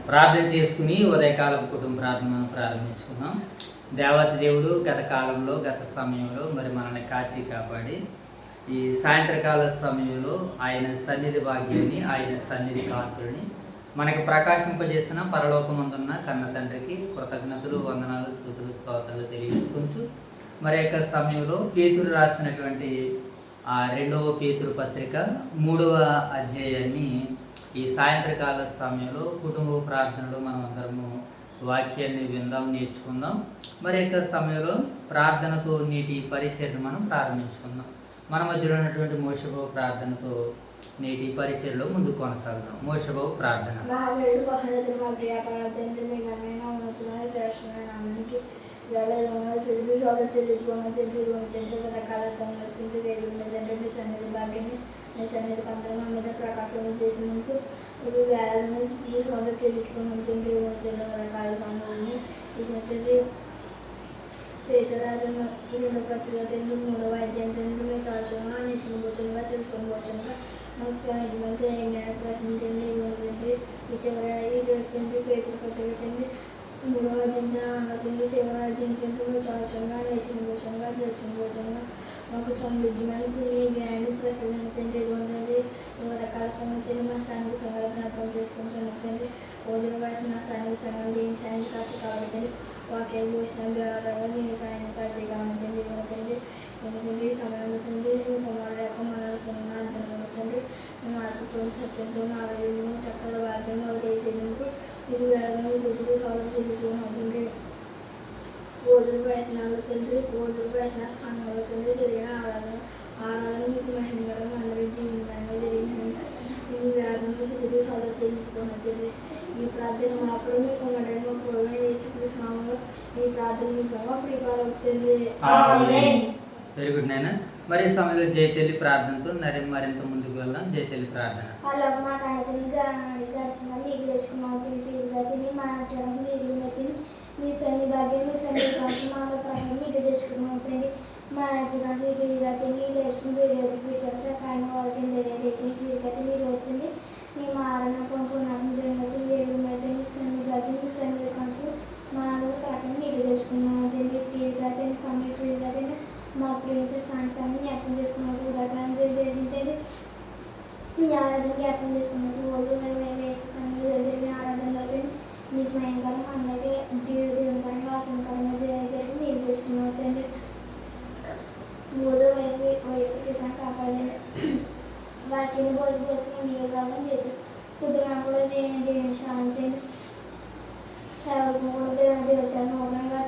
ప్రార్థన చేసుకుని ఉదయకాలపు కుటుంబ ప్రార్థనను ప్రారంభించుకున్నాం. దేవత దేవుడు గత కాలంలో గత సమయంలో మరి మనల్ని కాచి కాపాడి ఈ సాయంత్రకాల సమయంలో ఆయన సన్నిధి భాగ్యాన్ని ఆయన సన్నిధి కాంతుల్ని మనకి ప్రకాశింపజేసిన పరలోకమందున్న కన్న తండ్రికి కృతజ్ఞతలు వందనాలు స్తుతులు స్తోత్రాలు తెలియజేసుకుంటూ మరి యొక్క సమయంలో పేతురు రాసినటువంటి ఆ 2వ పేతురు పత్రిక 3వ అధ్యాయాన్ని ఈ సాయంత్రకాల సమయంలో కుటుంబ ప్రార్థనలో మనం అందరము వాక్యాన్ని విందాం, నేర్చుకుందాం. మరి యొక్క సమయంలో ప్రార్థనతో నేటి పరిచర్ను మనం ప్రారంభించుకుందాం. మన మధ్యలో ఉన్నటువంటి మోషబాబు ప్రార్థనతో నేటి పరిచర్లో ముందు కొనసాగుదాం. మోషబాబు ప్రార్థన. మీ సన్నిధి కొందరు మా మీద ప్రకాశం చేసినందుకు ఇది వేలను సోదరు తెలుసుకుని తండ్రి రకాల పనులని ఇది వచ్చేది పేదరాజు పత్రిక తండ్రి 3వ అధ్యాయం తండ్రి మేము చాచుగా నేర్చుకోవచ్చుగా తెలుసుకోవచ్చుగా మాకు సహాయమంతా ఏంటంటే ప్రశ్నించండి తండ్రి ఈ చివరి తండ్రి పేదల పత్రిక తండ్రి 3వ అధ్యాయం తండ్రి చివరి అధ్యాయం తండ్రి మేము చాచుగా నేర్చుకోవచ్చుగా తెలుసుకోవచ్చుగా మాకు సమృద్ధిమైన జ్ఞాని ప్రసన్న తండ్రి ఇవ్వండి. రకాల సంగతులు మా స్థానిక సంఘాలు జ్ఞాపకం చేసుకుంటున్నాం తండ్రి. ఓదిన వయసు నా స్థానిక సంఘాలు ఏం సాయం కాచి కావాలి వాక్యాలు పోసిన ద్వారా నేను సాయం కాచి కావాలి ఇవ్వకండి. ఎందుకంటే ఈ సమయంలో తండ్రి కుమారు లేక మనకున్న అర్థమవుతుంది. మేము ఆత్మతో సత్యంతో ఆరోగ్యంలో చక్కగా వాక్యం చేసేందుకు ఇది వేళ గుర్తులు సౌలు తిరుగుతుంది. ఓదులు వేసనాలు తండ్రి ఓదులు వేసిన స్థానంలో తండ్రి జరిగిన ఆరాధన మీకు మహిమకరం అందరి జీవితంగా జరిగినంత ఈ వ్యాధులను స్థితి సోదరు తెలుసుకున్న తండ్రి. ఈ ప్రార్థన మాప్పుడు మీ పొంగడని మా పూర్వం వేసి కృష్ణంలో ఈ ప్రార్థన మీకు ప్రిపేర్ వెరీ గుడ్ నాయన. మరి సమయంలో జయతల్లి ప్రార్థనతో మరింత ముందుకు వెళ్దాం. జయతల్లి ప్రార్థన. అలాగ మా కడతని గడిచిన మీకు తెచ్చుకున్నాం తిని మా మీరు తిని మీ సన్ని భాగ్యం మీ సన్ని మా ప్రకారం మీకు తెచ్చుకున్నాం తండ్రి. మా ఇంటికంటే ఇటుగా తిని లేచుకుని పెట్టారు కాయన వాళ్ళకి తెచ్చిన ఇటుగా తిని రోజుతుంది మేము ఆరణ పొందుకున్నాము తిరిగి వేరు అయితే మీ సన్ని భాగ్యం మీ సన్ని కంటూ మా ప్రకారం మీకు తెచ్చుకున్నాం తండ్రి. ఇటుగా తిని సమయం ఇటుగా తిని మా ప్రేమించే సాంగ్సాన్ని జ్ఞాపకం చేసుకున్నది ఉదాహరణ జరిగింది. మీ ఆరాధన జ్ఞాపకం చేసుకున్నది రోజు వేసే సమయంలో జరిగిన ఆరాధనలో మీకు భయంకరం అందరికీ దేవునికరంగా ఆత్మకరంగా జరిగి మీరు చేసుకున్నాం తండ్రి. మూడో వయసు కిసాన్ కాపాడండి. వాక్యాన్ని బోధిపోసిన మీరు రాగం చేసి కుటుంబం కూడా దేవుని శాంతి సేవకు కూడా దేవచారం నూతనంగా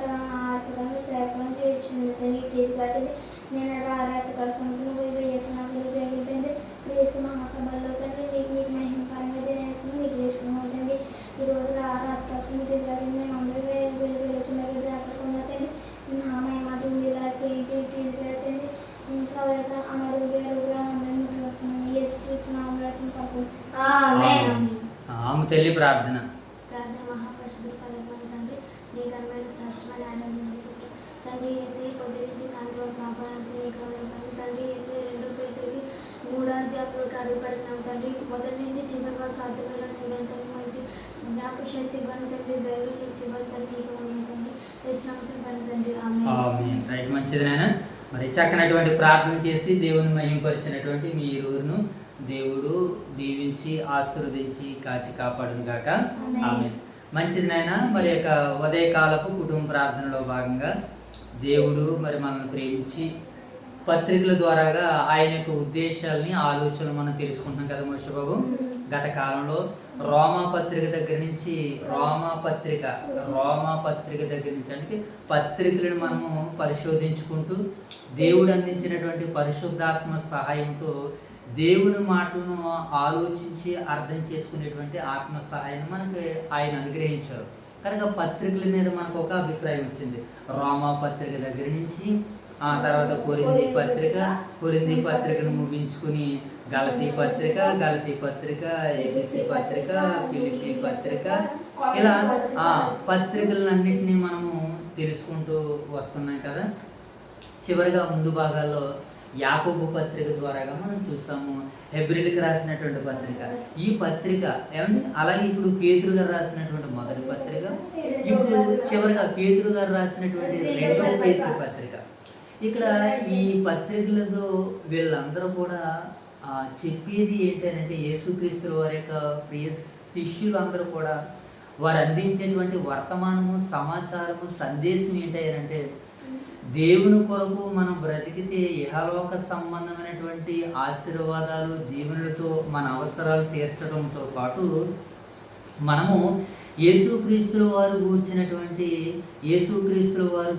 ఆత్మకంగా సేవకులను చేయించింది తండ్రి. ఇటీగా తండ్రి నేను రాత్రికాల సంగతిని పోయి వేసినప్పుడు జరిగిందండి. ప్రేసు మహాసభల్లో తండ్రి మీకు మహిమకరంగా చేసుకుని మీకు చేసుకున్నాం తండ్రి. ఈ రోజు రాత్రికాల సంగతి కానీ మేము అందరూ వెళ్ళొచ్చిన జాగ్రత్తగా తండ్రి. నా మహిమాది ఇలా చేయండి తండ్రి. ఇంకా అనారోగ్యాలు అందరినీ ముట్టి వస్తున్నాయి. యేసుక్రీస్తు పాపం ఆమె తల్లి ప్రార్థన. ప్రార్థన మహాపరిశుద్ధ పదవి తండ్రి నీ ఘనమైన శ్రేష్టమైన ఆనందం తండ్రి. ఏసీ పొద్దు నుంచి సాయంత్రం కాపాడానికి నీకు తండ్రి. ఏసీ 2 పేతురుకి 3వ అధ్యాయంలోకి అడుగుపడుతున్నాం తండ్రి. మొదటి నుంచి చివరి వరకు అర్థమయ్యేలా చూడండి తండ్రి. మంచి జ్ఞాపక శక్తి ఇవ్వండి తండ్రి. దైవ శక్తి ఇవ్వండి తండ్రి. నీకు తండ్రి యేసునామమున పని తండ్రి. ఆమేన్. రైట్, మంచిది నాయన. మరి చక్కనటువంటి ప్రార్థన చేసి దేవుని మహింపరిచినటువంటి మీ ఇరువురును దేవుడు దీవించి ఆశీర్వదించి కాచి కాపాడును గాక. ఆమేన్. మంచిది నాయన. మరి యొక్క ఉదయకాలపు కుటుంబ ప్రార్థనలో భాగంగా దేవుడు మరి మనల్ని ప్రేమించి పత్రికల ద్వారాగా ఆయన యొక్క ఉద్దేశాలని ఆలోచనలు మనం తెలుసుకుంటున్నాం కదా మోషబాబు. గత కాలంలో రోమా పత్రిక దగ్గర నుంచి అంటే పత్రికలను మనము పరిశోధించుకుంటూ దేవుడు అందించినటువంటి పరిశుద్ధాత్మ సహాయంతో దేవుని మాటలను ఆలోచించి అర్థం చేసుకునేటువంటి ఆత్మ సహాయాన్ని మనకి ఆయన అనుగ్రహించారు. కనుక పత్రికల మీద మనకు ఒక అభిప్రాయం వచ్చింది. రోమా పత్రిక దగ్గర నుంచి ఆ తర్వాత కొరింథీ పత్రికను ముగించుకుని గలతీ పత్రిక ఎఫెసీ పత్రిక ఫిలిప్పీ పత్రిక ఇలా ఆ పత్రికలన్నింటినీ మనము తెలుసుకుంటూ వస్తున్నాం కదా. చివరిగా ముందు భాగాల్లో యాకోబు పత్రిక ద్వారాగా మనం చూసాము, హెబ్రీలకు రాసినటువంటి పత్రిక, ఈ పత్రిక ఏమండి, అలాగే ఇప్పుడు పేతురు గారు రాసినటువంటి మొదటి పత్రిక, ఇప్పుడు చివరిగా పేతురు గారు రాసినటువంటి రెండో పేతురు పత్రిక. ఇక్కడ ఈ పత్రికలతో వీళ్ళందరూ కూడా చెప్పేది ఏంటంటే యేసుక్రీస్తుల వారి యొక్క ప్రియ శిష్యులు అందరూ కూడా వారు అందించేటువంటి వర్తమానము, సమాచారము, సందేశం ఏంటంటే దేవుని కొరకు మనం బ్రతికితే ఇహలోక సంబంధమైనటువంటి ఆశీర్వాదాలు, దీవెనలతో మన అవసరాలు తీర్చడంతో పాటు మనము యేసుక్రీస్తుల వారు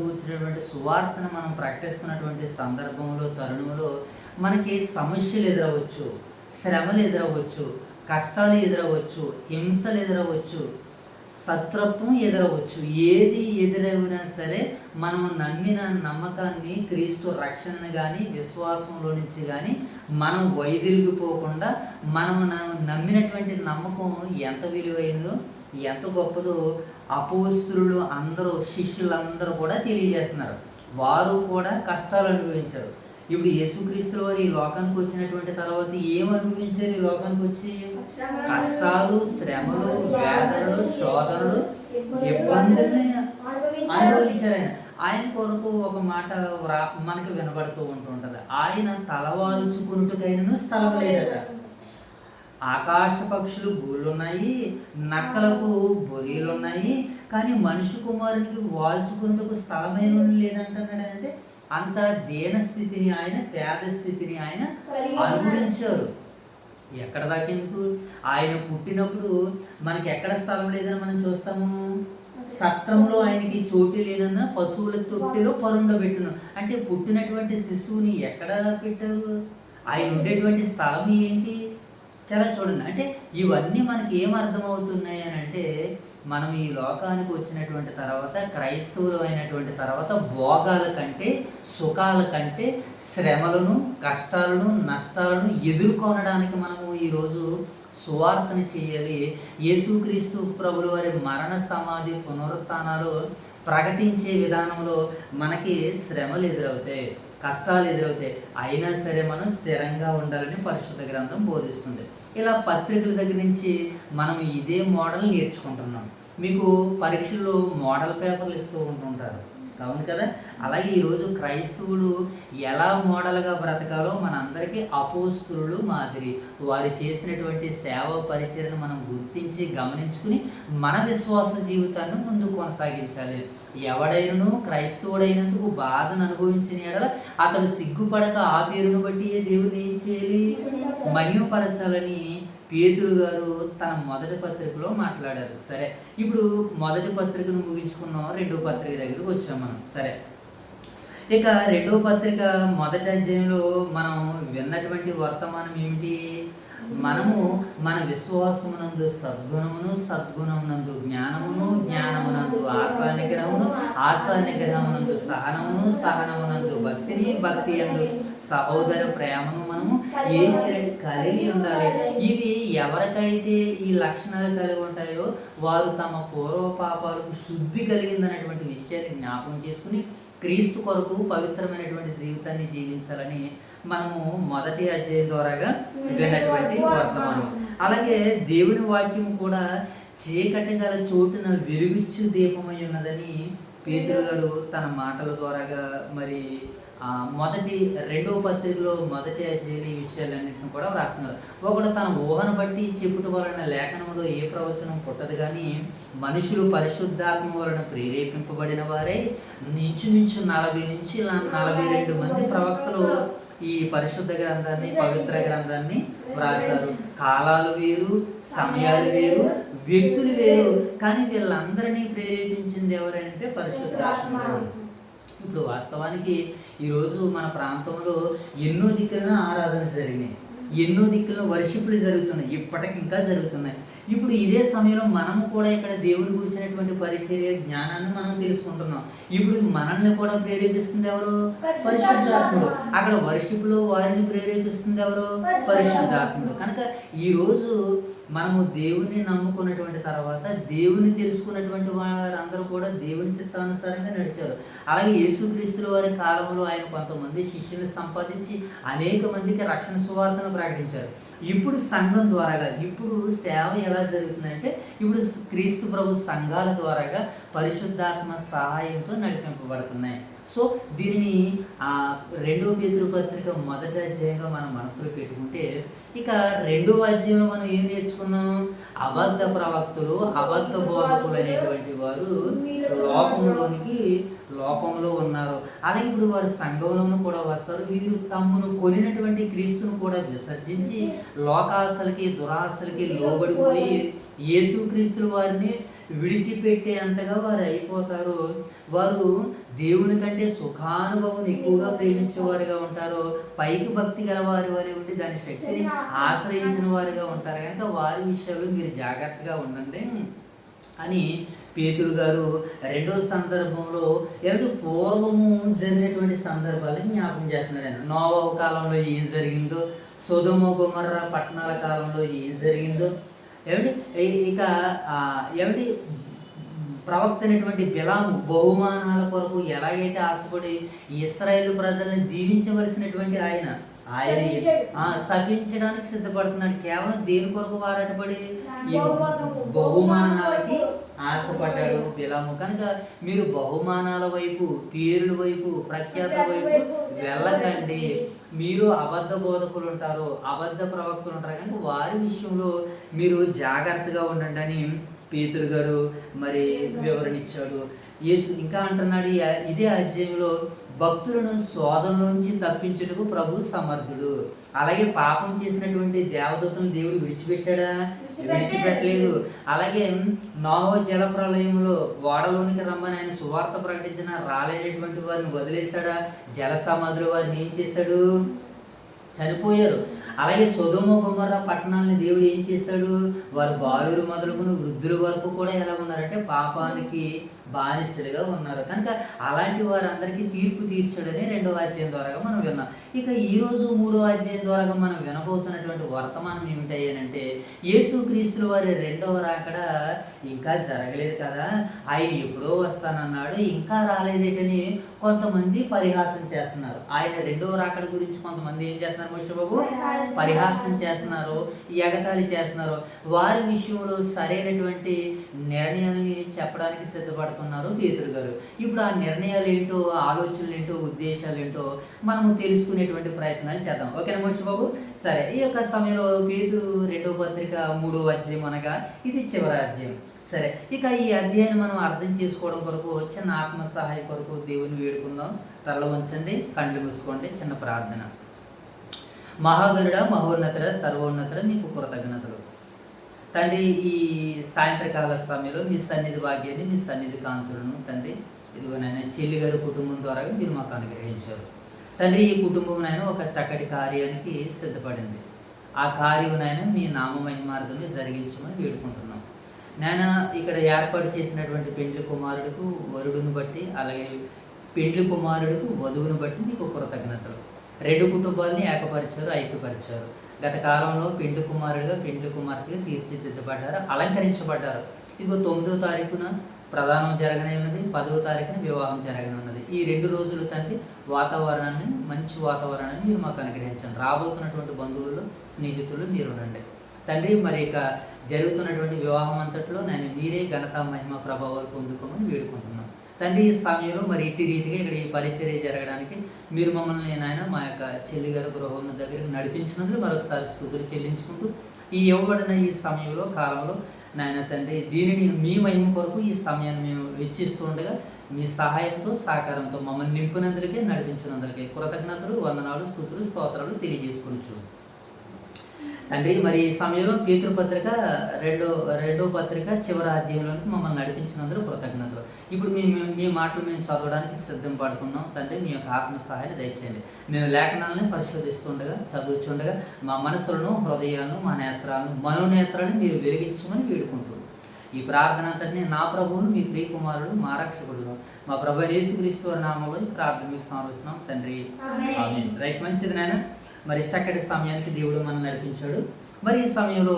గూర్చినటువంటి సువార్తను మనం ప్రకటిస్తున్నటువంటి సందర్భంలో, తరుణంలో మనకి సమస్యలు ఎదురవచ్చు, శ్రమలు ఎదురవచ్చు, కష్టాలు ఎదురవచ్చు, హింసలు ఎదురవచ్చు, శత్రుత్వం ఎదురవచ్చు. ఏది ఎదురైనా సరే మనము నమ్మిన నమ్మకాన్ని, క్రీస్తు రక్షణను కానీ విశ్వాసంలో నుంచి కానీ మనం వైదొలిగిపోకుండా మనము నమ్మినటువంటి నమ్మకం ఎంత విలువైందో, ఎంత గొప్పదో అపోస్తలులు అందరూ, శిష్యులందరూ కూడా తెలియజేస్తున్నారు. వారు కూడా కష్టాలు అనుభవించారు. ఇప్పుడు యేసుక్రీస్తుల వారు ఈ లోకానికి వచ్చినటువంటి తర్వాత ఏం అనుభవించారు? ఈ లోకానికి వచ్చి కష్టాలు, శ్రమలు, వేదనలు, శోధనలు, ఇబ్బందుల్ని అనుభవించారు. ఆయన కొరకు ఒక మాట మనకి వినబడుతూ ఉంటుంటది, ఆయన తలవాల్చుకున్నట్టుకైనా స్థలం లేదట. ఆకాశ పక్షులు గూళ్ళున్నాయి, నక్కలకు బొరీలున్నాయి, కానీ మనిషి కుమారునికి వాల్చుకున్నట్టుకు స్థలమైన లేదంటున్నాడంటే అంత దీన స్థితిని ఆయన, పేద స్థితిని ఆయన అనుభవించారు. ఎక్కడ దాకా ఎందుకు, ఆయన పుట్టినప్పుడు మనకి ఎక్కడ స్థలం లేదని మనం చూస్తాము. సత్రంలో ఆయనకి చోటు లేనందున పశువుల తొట్టిలో పరుండబెట్టును. అంటే పుట్టినటువంటి శిశువుని ఎక్కడ పెట్టారు? ఆయన ఉండేటువంటి స్థలం ఏంటి? చాలా చూడండి. అంటే ఇవన్నీ మనకి ఏం అర్థమవుతున్నాయి అని అంటే, మనం ఈ లోకానికి వచ్చినటువంటి తర్వాత, క్రైస్తవులు అయినటువంటి తర్వాత, భోగాల కంటే, సుఖాల కంటే శ్రమలను, కష్టాలను, నష్టాలను ఎదుర్కొనడానికి మనము ఈరోజు సువార్తను చేయాలి. యేసుక్రీస్తు ప్రభుల వారి మరణ, సమాధి, పునరుత్థానాలు ప్రకటించే విధానంలో మనకి శ్రమలు ఎదురవుతాయి, కష్టాలు ఎదురవుతాయి. అయినా సరే మనం స్థిరంగా ఉండాలని పరిశుద్ధ గ్రంథం బోధిస్తుంది. ఇలా పత్రికల దగ్గర నుంచి మనం ఇదే మోడల్ నేర్చుకుంటున్నాం. మీకు పరీక్షల్లో మోడల్ పేపర్లు ఇస్తూ ఉంటుంటారు, అవును కదా? అలాగే ఈరోజు క్రైస్తవులు ఎలా మోడల్గా బ్రతకాలో మనందరికీ అపోస్తలులు మాదిరి వారు చేసినటువంటి సేవ పరిచర్ను మనం గుర్తించి గమనించుకుని మన విశ్వాస జీవితాన్ని ముందుకు కొనసాగించాలి. ఎవడైనను క్రైస్తవుడైనందుకు బాధను అనుభవించిన ఎడల అతడు సిగ్గుపడక ఆ పేరును బట్టి దేవుని ఏం చేయాలి? మహిమపరచాలని పేతురు గారు తన మొదటి పత్రికలో మాట్లాడారు. సరే, ఇప్పుడు మొదటి పత్రికను ముగించుకున్నాం, రెండో పత్రిక దగ్గరికి వచ్చాం మనం. సరే, ఇక రెండో పత్రిక మొదటి అధ్యాయంలో మనం విన్నటువంటి వర్తమానం ఏమిటి? మనము మన విశ్వాసమునందు సద్గుణమును, సద్గుణమునందు జ్ఞానమును, జ్ఞానమునందు ఆశా నిగ్రహమును, ఆశా నిగ్రహమునందు సహనమును, సహనమునందు భక్తిని, భక్తి యందు సహోదర ప్రేమను మనము ఏం చేయాలి? కలిగి ఉండాలి. ఇవి ఎవరికైతే ఈ లక్షణాలు కలిగి ఉంటాయో వారు తమ పూర్వ పాపాలకు శుద్ధి కలిగిందనేటువంటి విషయాన్ని జ్ఞాపకం చేసుకుని క్రీస్తు కొరకు పవిత్రమైనటువంటి జీవితాన్ని జీవించాలని మనము మొదటి అధ్యాయం ద్వారాగా విన్నటువంటి వర్తమానం. అలాగే దేవుని వాక్యం కూడా చీకటి గల చోటున వెలుగుచ్చు దీపమై ఉన్నదని పేతురు గారు తన మాటల ద్వారాగా మరి రెండో పత్రికలో మొదటి అధ్యాయులు ఈ విషయాలన్నింటిని కూడా వ్రాస్తున్నారు. ఒకడు తన ఊహను బట్టి చెప్పుట వలన లేఖనంలో ఏ ప్రవచనం పుట్టదు, కానీ మనుషులు పరిశుద్ధాత్మ వలన ప్రేరేపింపబడిన వారే ఇంచుమించు 40 నుంచి 42 మంది ప్రవక్తలు ఈ పరిశుద్ధ గ్రంథాన్ని, పవిత్ర గ్రంథాన్ని వ్రాసారు. కాలాలు వేరు, సమయాలు వేరు, వ్యక్తులు వేరు, కానీ వీళ్ళందరినీ ప్రేరేపించింది ఎవరంటే పరిశుద్ధాత్మ. ఇప్పుడు వాస్తవానికి ఈరోజు మన ప్రాంతంలో ఎన్నో దిక్కున ఆరాధన జరిగినాయి, ఎన్నో దిక్కుల్లో వర్షిప్లు జరుగుతున్నాయి, ఇప్పటికి ఇంకా జరుగుతున్నాయి. ఇప్పుడు ఇదే సమయంలో మనము కూడా ఇక్కడ దేవుని గురించినటువంటి పరిచర్య జ్ఞానాన్ని మనం తెలుసుకుంటున్నాం. ఇప్పుడు మనల్ని కూడా ప్రేరేపిస్తుంది ఎవరు? పరిశుద్ధాత్ముడు. అక్కడ వర్షిప్లో వారిని ప్రేరేపిస్తుంది ఎవరు? పరిశుద్ధాత్ముడు. కనుక ఈరోజు మనము దేవుణ్ణి నమ్ముకున్నటువంటి తర్వాత దేవుని తెలుసుకున్నటువంటి వారందరూ కూడా దేవుని చిత్తానుసారంగా నడిచారు. అలాగే యేసుక్రీస్తుల వారి కాలంలో ఆయన కొంతమంది శిష్యులను సంపాదించి అనేక మందికి రక్షణ సువార్తను ప్రకటించారు. ఇప్పుడు సంఘం ద్వారాగా ఇప్పుడు సేవ ఎలా జరుగుతుందంటే ఇప్పుడు క్రీస్తు ప్రభు సంఘాల ద్వారాగా పరిశుద్ధాత్మ సహాయంతో నడిపింపబడుతున్నాయి. సో దీనిని 2 పేతురు పత్రిక 1వ అధ్యాయంగా మనం మనసులో పెట్టుకుంటే, ఇక 2వ అధ్యాయంలో మనం ఏం నేర్చుకున్నాం? అబద్ధ ప్రవక్తలు, అబద్ధ బోధకులు అనేటువంటి వారు లోకంలో ఉన్నారు. అలాగే ఇప్పుడు వారు సంఘంలోనూ కూడా వస్తారు. వీరు తమ్మును కొనినటువంటి క్రీస్తును కూడా విసర్జించి లోకాశలకి దురాశలకి లోబడిపోయి యేసుక్రీస్తుల వారిని విడిచిపెట్టే అంతగా వారు అయిపోతారు. వారు దేవుని కంటే సుఖానుభవం ఎక్కువగా ప్రేమించేవారుగా ఉంటారు. పైకి భక్తి గల వారి వలె ఉండి దాని శక్తిని ఆశ్రయించిన వారుగా ఉంటారు. కనుక వారి విషయాలు మీరు జాగ్రత్తగా ఉండండి అని పేతురు గారు 2వ సందర్భంలో పూర్వము జరిగినటువంటి సందర్భాలను జ్ఞాపకం చేస్తున్నాడు. ఆయన నోవహు కాలంలో ఏం జరిగిందో, సొదొమ గొమొర్రా పట్టణాల కాలంలో ఏం జరిగిందో, ఇక ప్రవక్త అయినటువంటి బిలాము బహుమానాల కొరకు ఎలాగైతే ఆశపడి ఇశ్రాయేలు ప్రజల్ని దీవించవలసినటువంటి ఆయన శపించడానికి సిద్ధపడుతున్నాడు. కేవలం దేని కొరకు వారటపడి ఈ బహుమానాలకి ఆశపడ్డాడు బిలాము. కనుక మీరు బహుమానాల వైపు, పేరుల వైపు, ప్రఖ్యాతుల వైపు వెళ్ళకండి. మీరు అబద్ధ బోధకులు ఉంటారు, అబద్ధ ప్రవక్తలు ఉంటారు. కనుక వారి విషయంలో మీరు జాగ్రత్తగా ఉండండి అని పేతురు గారు మరి వివరణ ఇచ్చాడు. యేసు ఇంకా అంటున్నాడు ఇదే అధ్యాయంలో, భక్తులను శోధన నుంచి తప్పించుటకు ప్రభు సమర్థుడు. అలాగే పాపం చేసినటువంటి దేవదూతలను దేవుడు విడిచిపెట్టాడా? విడిచిపెట్టలేదు. అలాగే నోవహు జల ప్రళయంలో ఓడలోనికి రమ్మని ఆయన సువార్త ప్రకటించిన రాలేనటువంటి వారిని వదిలేశాడా? జల సమాధులు వారిని ఏం చేశాడు? చనిపోయారు. అలాగే సొదొమ గొమొర్రా పట్టణాలని దేవుడు ఏం చేశాడు? వారు బాలురు మొదలుకుని వృద్ధుల వరకు కూడా ఎలా ఉన్నారంటే పాపానికి బానిసలుగా ఉన్నారు. కనుక అలాంటి వారందరికీ తీర్పు తీర్చాడని 2వ అధ్యాయం ద్వారా మనం విన్నాం. ఇక ఈరోజు 3వ అధ్యాయం ద్వారా మనం వినబోతున్నటువంటి వర్తమానం ఏమిటంటే, యేసుక్రీస్తుల వారి 2వ రాకడ ఇంకా జరగలేదు కదా, ఆయన ఎప్పుడో వస్తానన్నాడు, ఇంకా రాలేదేటని కొంతమంది పరిహాసం చేస్తున్నారు. ఆయన 2వ రాకడ గురించి కొంతమంది ఏం చేస్తున్నారు? మోషేబాబు పరిహాసం చేస్తున్నారు, ఎగతాళి చేస్తున్నారు. వారి విషయంలో సరైనటువంటి నిర్ణయాన్ని చెప్పడానికి సిద్ధపడుతున్నారు పేతురు గారు. ఇప్పుడు ఆ నిర్ణయాలు ఏంటో, ఆలోచనలు ఏంటో, ఉద్దేశాలు ఏంటో మనము తెలుసుకునేటువంటి ప్రయత్నాలు చేద్దాం. ఓకేనా మోషేబాబు? సరే, ఈ యొక్క సమయంలో పేతురు 2వ పత్రిక 3వ అధ్యాయం అనగా ఇది చివరి అధ్యాయం. సరే, ఇక ఈ అధ్యాయాన్ని మనం అర్థం చేసుకోవడం కొరకు చిన్న ఆత్మ సహాయ కొరకు దేవుని వేడుకుందాం. తల వంచండి, కళ్ళు మూసుకోండి. చిన్న ప్రార్థన. మహాగరుడ, మహోన్నతుడ, సర్వోన్నతుడ, మీకు కృతజ్ఞతలు తండ్రి. ఈ సాయంత్రకాల సమయంలో మీ సన్నిధి భాగ్యాన్ని, మీ సన్నిధి కాంతులను తండ్రి ఇదిగో నాయన చెల్లి గారి కుటుంబం ద్వారా మీరు మాకు అనుగ్రహించారు తండ్రి. ఈ కుటుంబం నాయన ఒక చక్కటి కార్యానికి సిద్ధపడింది. ఆ కార్యం నాయన మీ నామ మహిమార్థమే జరిగించమని వేడుకుంటున్నాం నాయన. ఇక్కడ ఏర్పాటు చేసినటువంటి పెండ్లి కుమారుడికు వరుడును బట్టి, అలాగే పెండ్లి కుమారుడికు వధువును బట్టి మీకు కృతజ్ఞతలు. 2 కుటుంబాలని ఏకపరిచారు, ఐక్యపరిచారు. గత కాలంలో పెండ్లి కుమారుడిగా, పెండ్లి కుమార్తెగా తీర్చిదిద్దబడ్డారు, అలంకరించబడ్డారు. ఇదిగో 9వ తారీఖున ప్రధానం జరగనే ఉన్నది, 10వ తారీఖున వివాహం జరగనే ఉన్నది. ఈ 2 రోజులు తండ్రి వాతావరణాన్ని, మంచి వాతావరణాన్ని మీరు మాకు అనుగ్రహించండి. రాబోతున్నటువంటి బంధువులు, స్నేహితులు మీరు ఉండండి తండ్రి. మరి ఇక జరుగుతున్నటువంటి వివాహం అంతట్లో నేను మీరే ఘనత, మహిమ, ప్రభావాలు పొందుకోమని వేడుకుంటున్నాను తండ్రి. ఈ సమయంలో మరి ఇట్టి రీతిగా ఇక్కడ ఈ పరిచర్య జరగడానికి మీరు మమ్మల్ని నాయన మా యొక్క చెల్లి గారి గృహం దగ్గరికి నడిపించినందుకు మరొకసారి స్తుతులు చెల్లించుకుంటూ, ఈ ఇవ్వబడిన ఈ సమయంలో, కాలంలో నాయన తండ్రి దీనిని మీ మహిమ కొరకు ఈ సమయాన్ని మేము వెచ్చిస్తూ ఉండగా మీ సహాయంతో, సహకారంతో మమ్మల్ని నింపినందుకే, నడిపించినందుకే కృతజ్ఞతలు, వందనాలు, స్తుతులు, స్తోత్రాలు తెలియజేసుకోవచ్చు తండ్రి. మరి ఈ సమయంలో పేతురు పత్రిక 2వ పత్రిక చివరి అధ్యాయంలోకి మమ్మల్ని నడిపించినందుకు కృతజ్ఞతలు. ఇప్పుడు మీ మాటలు మేము చదవడానికి సిద్ధం పడుతున్నాం తండ్రి. మీ యొక్క ఆత్మ సహాయాన్ని దయచేయండి. మేము లేఖనాలను పరిశోధిస్తుండగా, చదువుతుండగా మా మనసులను, హృదయాలను, మా నేత్రాలను, మనోనేత్రాలను మీరు వెలిగించమని వేడుకుంటున్నాం. ఈ ప్రార్థన అంతటిని నా ప్రభువును, మీ ప్రియ కుమారుడు, మా రక్షకుడు, మా ప్రభు యేసుక్రీస్తు వారి నామములో ప్రార్థన మీకు సమర్పిస్తున్నాం తండ్రి. ఆమేన్. రైట్, మంచిది నాయన. మరి చక్కటి సమయానికి దేవుడు మనం నడిపించాడు. మరి ఈ సమయంలో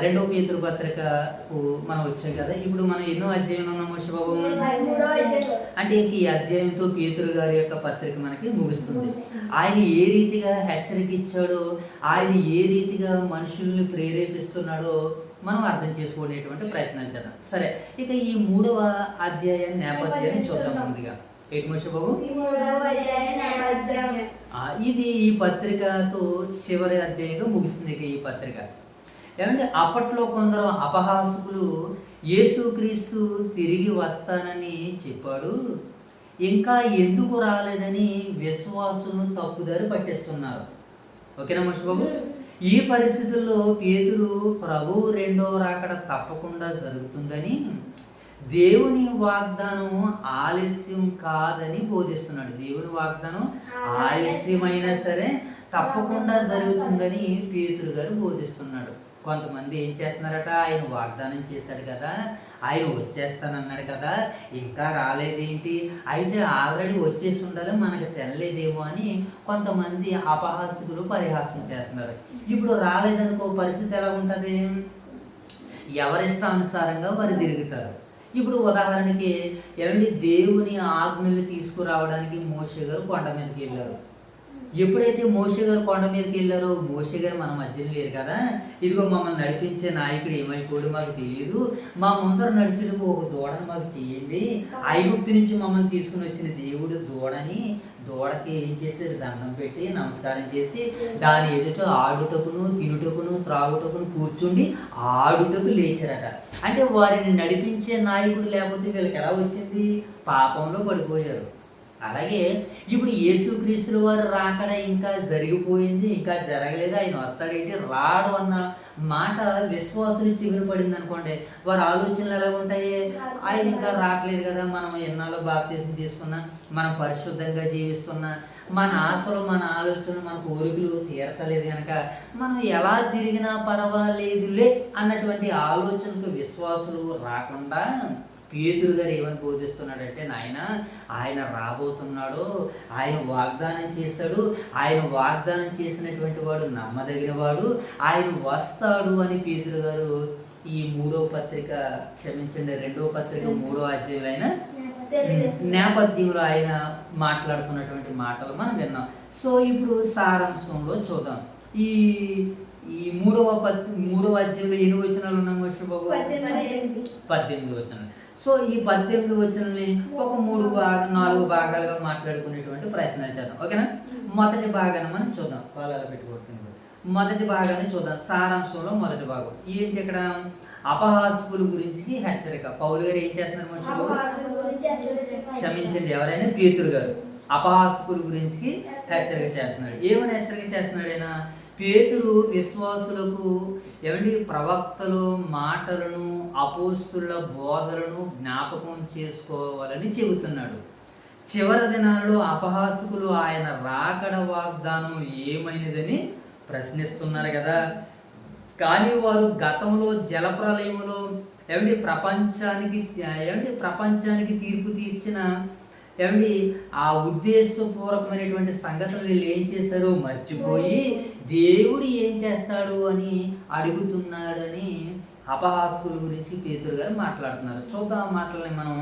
రెండో పేతురు పత్రికకు మనం వచ్చాం కదా. ఇప్పుడు మనం ఎన్నో అధ్యాయంలో ఉన్నాం మోషబాబు? అంటే ఇంక ఈ అధ్యాయంతో పేతురు గారి యొక్క పత్రిక మనకి ముగుస్తుంది. ఆయన ఏ రీతిగా హెచ్చరిక ఇచ్చాడో, ఆయన ఏ రీతిగా మనుషుల్ని ప్రేరేపిస్తున్నాడో మనం అర్థం చేసుకునేటువంటి ప్రయత్నం చేద్దాం. సరే, ఇక ఈ 3వ అధ్యాయం నేపథ్యాన్ని చూద్దాం. ముందుగా ఏంటి మోషబాబు? ఇది ఈ పత్రికతో చివరి అధ్యాయంగా ముగుస్తుంది. ఇక ఈ పత్రిక ఏమంటే అప్పట్లో కొందరు అపహాసకులు యేసుక్రీస్తు తిరిగి వస్తానని చెప్పాడు, ఇంకా ఎందుకు రాలేదని విశ్వాసులను తప్పుదారి పట్టిస్తున్నారు. ఓకేనా మోషబాబు? ఈ పరిస్థితుల్లో పేతురు ప్రభువు రెండవ రాకడ తప్పకుండా జరుగుతుందని, దేవుని వాగ్దానం ఆలస్యం కాదని బోధిస్తున్నాడు. దేవుని వాగ్దానం ఆలస్యమైనా సరే తప్పకుండా జరుగుతుందని పేతురు గారు బోధిస్తున్నాడు. కొంతమంది ఏం చేస్తున్నారట, ఆయన వాగ్దానం చేశాడు కదా, ఆయన వచ్చేస్తానన్నాడు కదా, ఇంకా రాలేదేంటి, అయితే ఆల్రెడీ వచ్చేసి ఉండాలి, మనకు తెల్లలేదేమో అని కొంతమంది అపహాసకులు పరిహాసం చేస్తున్నారు. ఇప్పుడు రాలేదనుకో పరిస్థితి ఎలా ఉంటుంది? ఎవరిష్టానుసారంగా వారు తిరుగుతారు. ఇప్పుడు ఉదాహరణకి ఏమండి, దేవుని ఆజ్ఞలు తీసుకురావడానికి మోషే గారు కొండ మీదకి వెళ్ళారు. ఎప్పుడైతే మోషే గారు కొండ మీదకి వెళ్ళారో, మోషే గారు మన మధ్యన లేరు కదా, ఇదిగో మమ్మల్ని నడిపించే నాయకుడు ఏమైపోయాడు మాకు తెలియదు, మా ముందర నడుచుటకు ఒక దూడని మాకు చేయండి, ఐగుప్తు నుంచి మమ్మల్ని తీసుకుని వచ్చిన దేవుడు దూడని, దూడకి ఏం చేశారు, దండం పెట్టి నమస్కారం చేసి దాని ఎదుట ఆడుటకును తినుటకును త్రాగుటకును కూర్చుండి ఆడుటకు లేచారట. అంటే వారిని నడిపించే నాయకుడు లేకపోతే వీళ్ళకి ఎలా వచ్చింది? పాపంలో పడిపోయారు. అలాగే ఇప్పుడు యేసుక్రీస్తు వారు రాకడ ఇంకా జరిగిపోయింది, ఇంకా జరగలేదు, ఆయన వస్తాడేంటి, రాడు అన్న మాట విశ్వాసులు చిగురు పడింది అనుకోండి, వారి ఆలోచనలు ఎలా ఉంటాయి? ఆయన ఇంకా రావట్లేదు కదా, మనం ఎన్నాళ్ళు బాప్తిసం తీసుకున్నా, మనం పరిశుద్ధంగా జీవిస్తున్నా, మన ఆశలు మన ఆలోచనలు మన కోరికలు తీరతలేదు కనుక మనం ఎలా తిరిగినా పర్వాలేదులే అన్నటువంటి ఆలోచనకు విశ్వాసులు రాకుండా పేతురు గారు ఏమని బోధిస్తున్నాడంటే, నాయన ఆయన రాబోతున్నాడు, ఆయన వాగ్దానం చేశాడు, ఆయన వాగ్దానం చేసినటువంటి వాడు నమ్మదగిన వాడు, ఆయన వస్తాడు అని పేతురు గారు ఈ 3వ పత్రిక, క్షమించండి 2వ పత్రిక 3వ అధ్యాయంలో ఆయన నేపథ్యంలో ఆయన మాట్లాడుతున్నటువంటి మాటలు మనం విన్నాం. సో ఇప్పుడు సారాంశంలో చూద్దాం. ఈ 3వ అధ్యాయంలో ఎన్ని వచనాలు ఉన్నాయి మోషబాబు? 18 వచనాలు. సో ఈ 18 వచనాలని ఒక 4 భాగాలుగా మాట్లాడుకునేటువంటి ప్రయత్నాలు చేద్దాం. ఓకేనా? మొదటి భాగాన్ని మనం చూద్దాం. పాలాలు పెట్టుకుంటున్నాం. మొదటి భాగాన్ని చూద్దాం. సారాంశంలో మొదటి భాగం ఏంటి? ఇక్కడ అపహాసకుల గురించి హెచ్చరిక. పౌలు గారు ఏం చేస్తున్నారు మోషబాబు? క్షమించండి, ఎవరైనా పేతురు గారు అపహాసకుల గురించి హెచ్చరిక చేస్తున్నాడు. ఏమని హెచ్చరిక చేస్తున్నాడు ఆయన? పేతురు విశ్వాసులకు ఏమండి ప్రవక్తలు మాటలను అపోస్తుల బోధలను జ్ఞాపకం చేసుకోవాలని చెబుతున్నాడు. చివరి దినాల్లో అపహాసకులు ఆయన రాకడ వాగ్దానం ఏమైనదని ప్రశ్నిస్తున్నారు కదా. కానీ వారు గతంలో జలప్రలయములో ప్రపంచానికి తీర్పు తీర్చిన ఆ ఉద్దేశపూర్వకమైనటువంటి సంగతులు వీళ్ళు ఏం చేశారు? మర్చిపోయి దేవుడు ఏం చేస్తాడు అని అడుగుతున్నాడని అపహాసకుల గురించి పేతురు గారు మాట్లాడుతున్నారు. చూద్దాం మాటలని మనం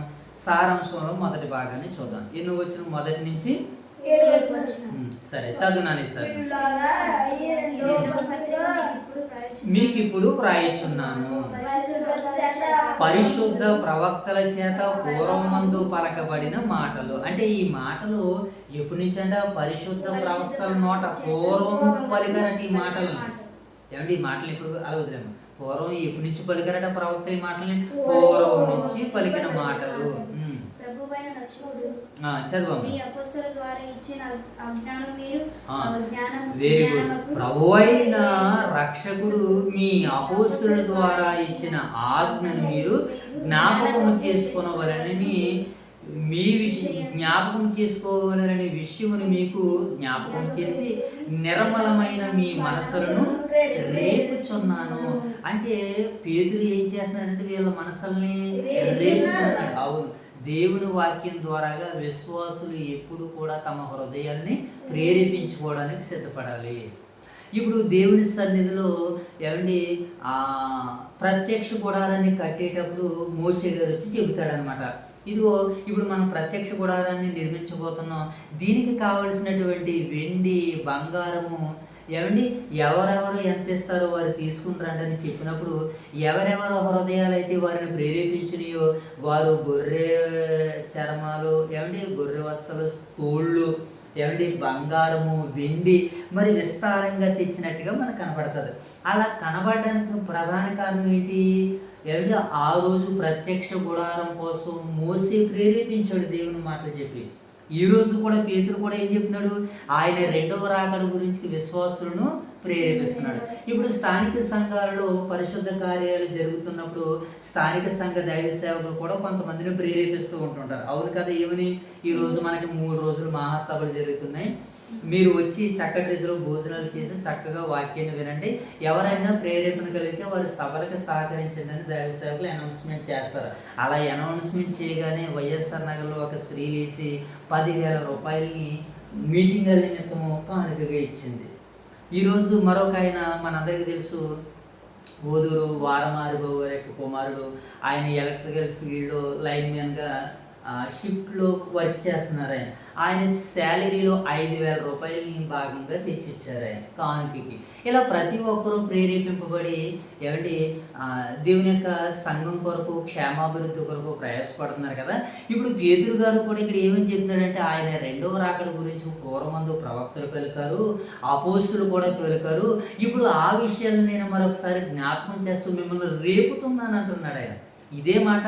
సారాంశంలో మొదటి భాగాన్ని చూద్దాం. ఎన్ని వచ్చిన మొదటి నుంచి సరే చదువునాను సార్. మీకు ఇప్పుడు వ్రాయిచున్నాను పరిశుద్ధ ప్రవక్తల చేత పూర్వమందు పలకబడిన మాటలు. అంటే ఈ మాటలు ఎప్పటి నుంచి అంటే పరిశుద్ధ ప్రవక్తల నోట పూర్వం పలికరటి ఈ మాటలు. ఏమంటే ఈ మాటలు ఇప్పుడు అలా వదిలేము. పూర్వం ఎప్పటి నుంచి పలికరట ప్రవక్త ఈ మాటల్ని? పూర్వం నుంచి పలికిన మాటలు. Very good. ప్రభు అయిన రక్షకుడు మీ అపోస్తలుల ద్వారా ఇచ్చిన ఆజ్ఞను మీరు జ్ఞాపకము చేసుకోవాలని జ్ఞాపకం చేసుకోవాలనే విషయమును మీకు జ్ఞాపకం చేసి నిర్మలమైన మీ మనసులను రేపుచున్నాను. అంటే పేతురు ఏం చేస్తున్నాడంటే వీళ్ళ మనసుల్ని రేపుతున్నాడు. అవును, దేవుని వాక్యం ద్వారాగా విశ్వాసులు ఎప్పుడు కూడా తమ హృదయాల్ని ప్రేరేపించుకోవడానికి సిద్ధపడాలి. ఇప్పుడు దేవుని సన్నిధిలో ఏమండి ఆ ప్రత్యక్ష గుడారాన్ని కట్టేటప్పుడు మోషే గారు వచ్చి చెబుతాడనమాట. ఇదిగో ఇప్పుడు మనం ప్రత్యక్ష గుడారాన్ని నిర్మించబోతున్నాం, దీనికి కావలసినటువంటి వెండి బంగారము ఏమండి ఎవరెవరు ఎంత ఇస్తారో వారు తీసుకుని రండి అని చెప్పినప్పుడు ఎవరెవరు హృదయాలు అయితే వారిని ప్రేరేపించినాయో వారు గొర్రె చర్మాలు ఏమండి గొర్రె వస్తలు తోళ్ళు ఏమండి బంగారము వెండి మరి విస్తారంగా తెచ్చినట్టుగా మనకు కనబడుతుంది. అలా కనబడడానికి ప్రధాన కారణం ఏంటి? ఏమంటే ఆ రోజు ప్రత్యక్ష గుడారం కోసం మోసే ప్రేరేపించాడు దేవుని మాటలు చెప్పి. ఈ రోజు కూడా పేతురు కూడా ఏం చెప్తున్నాడు? ఆయన రెండవ రాకడ గురించి విశ్వాసులను ప్రేరేపిస్తున్నాడు. ఇప్పుడు స్థానిక సంఘాలలో పరిశుద్ధ కార్యాలు జరుగుతున్నప్పుడు స్థానిక సంఘ దైవ సేవకులు కూడా కొంతమందిని ప్రేరేపిస్తూ ఉంటుంటారు. అవును కదా? ఏమని? ఈరోజు మనకి 3 రోజులు మహాసభలు జరుగుతున్నాయి, మీరు వచ్చి చక్కటి రీతిలో భోజనాలు చేసి చక్కగా వాక్యాన్ని వినండి, ఎవరైనా ప్రేరేపణ కలిగితే వారి సభలకు సహకరించండి అని దైవ సేవకులు అనౌన్స్మెంట్ చేస్తారు. అలా అనౌన్స్మెంట్ చేయగానే వైఎస్ఆర్ నగర్లో ఒక స్త్రీ వేసి 10,000 రూపాయలని మీటింగుల నిమిత్తము కానుకగా ఇచ్చింది. ఈరోజు మరొక ఆయన మనందరికీ తెలుసు, ఓదూరు వారమారిబాబు గారి యొక్క కుమారుడు, ఆయన ఎలక్ట్రికల్ ఫీల్డ్లో లైన్మెన్గా షిఫ్ట్లో వర్క్ చేస్తున్నారు. ఆయన శాలరీలో 5,000 రూపాయలని భాగంగా తెచ్చిచ్చారు ఆయన కానుకకి. ఇలా ప్రతి ఒక్కరూ ప్రేరేపింపబడి ఏమంటే దేవుని యొక్క సంఘం కొరకు క్షేమాభివృద్ధి కొరకు ప్రయాసపడుతున్నారు కదా. ఇప్పుడు పేతురు గారు కూడా ఇక్కడ ఏమని చెప్తున్నాడంటే ఆయన రెండవ రాకడ గురించి పూర్వమందు ప్రవక్తలు పలికారు, అపోస్తులు కూడా పలికారు. ఇప్పుడు ఆ విషయాలను నేను మరొకసారి జ్ఞాపకం చేస్తూ మిమ్మల్ని రేపుతున్నాను అంటున్నాడు ఆయన. ఇదే మాట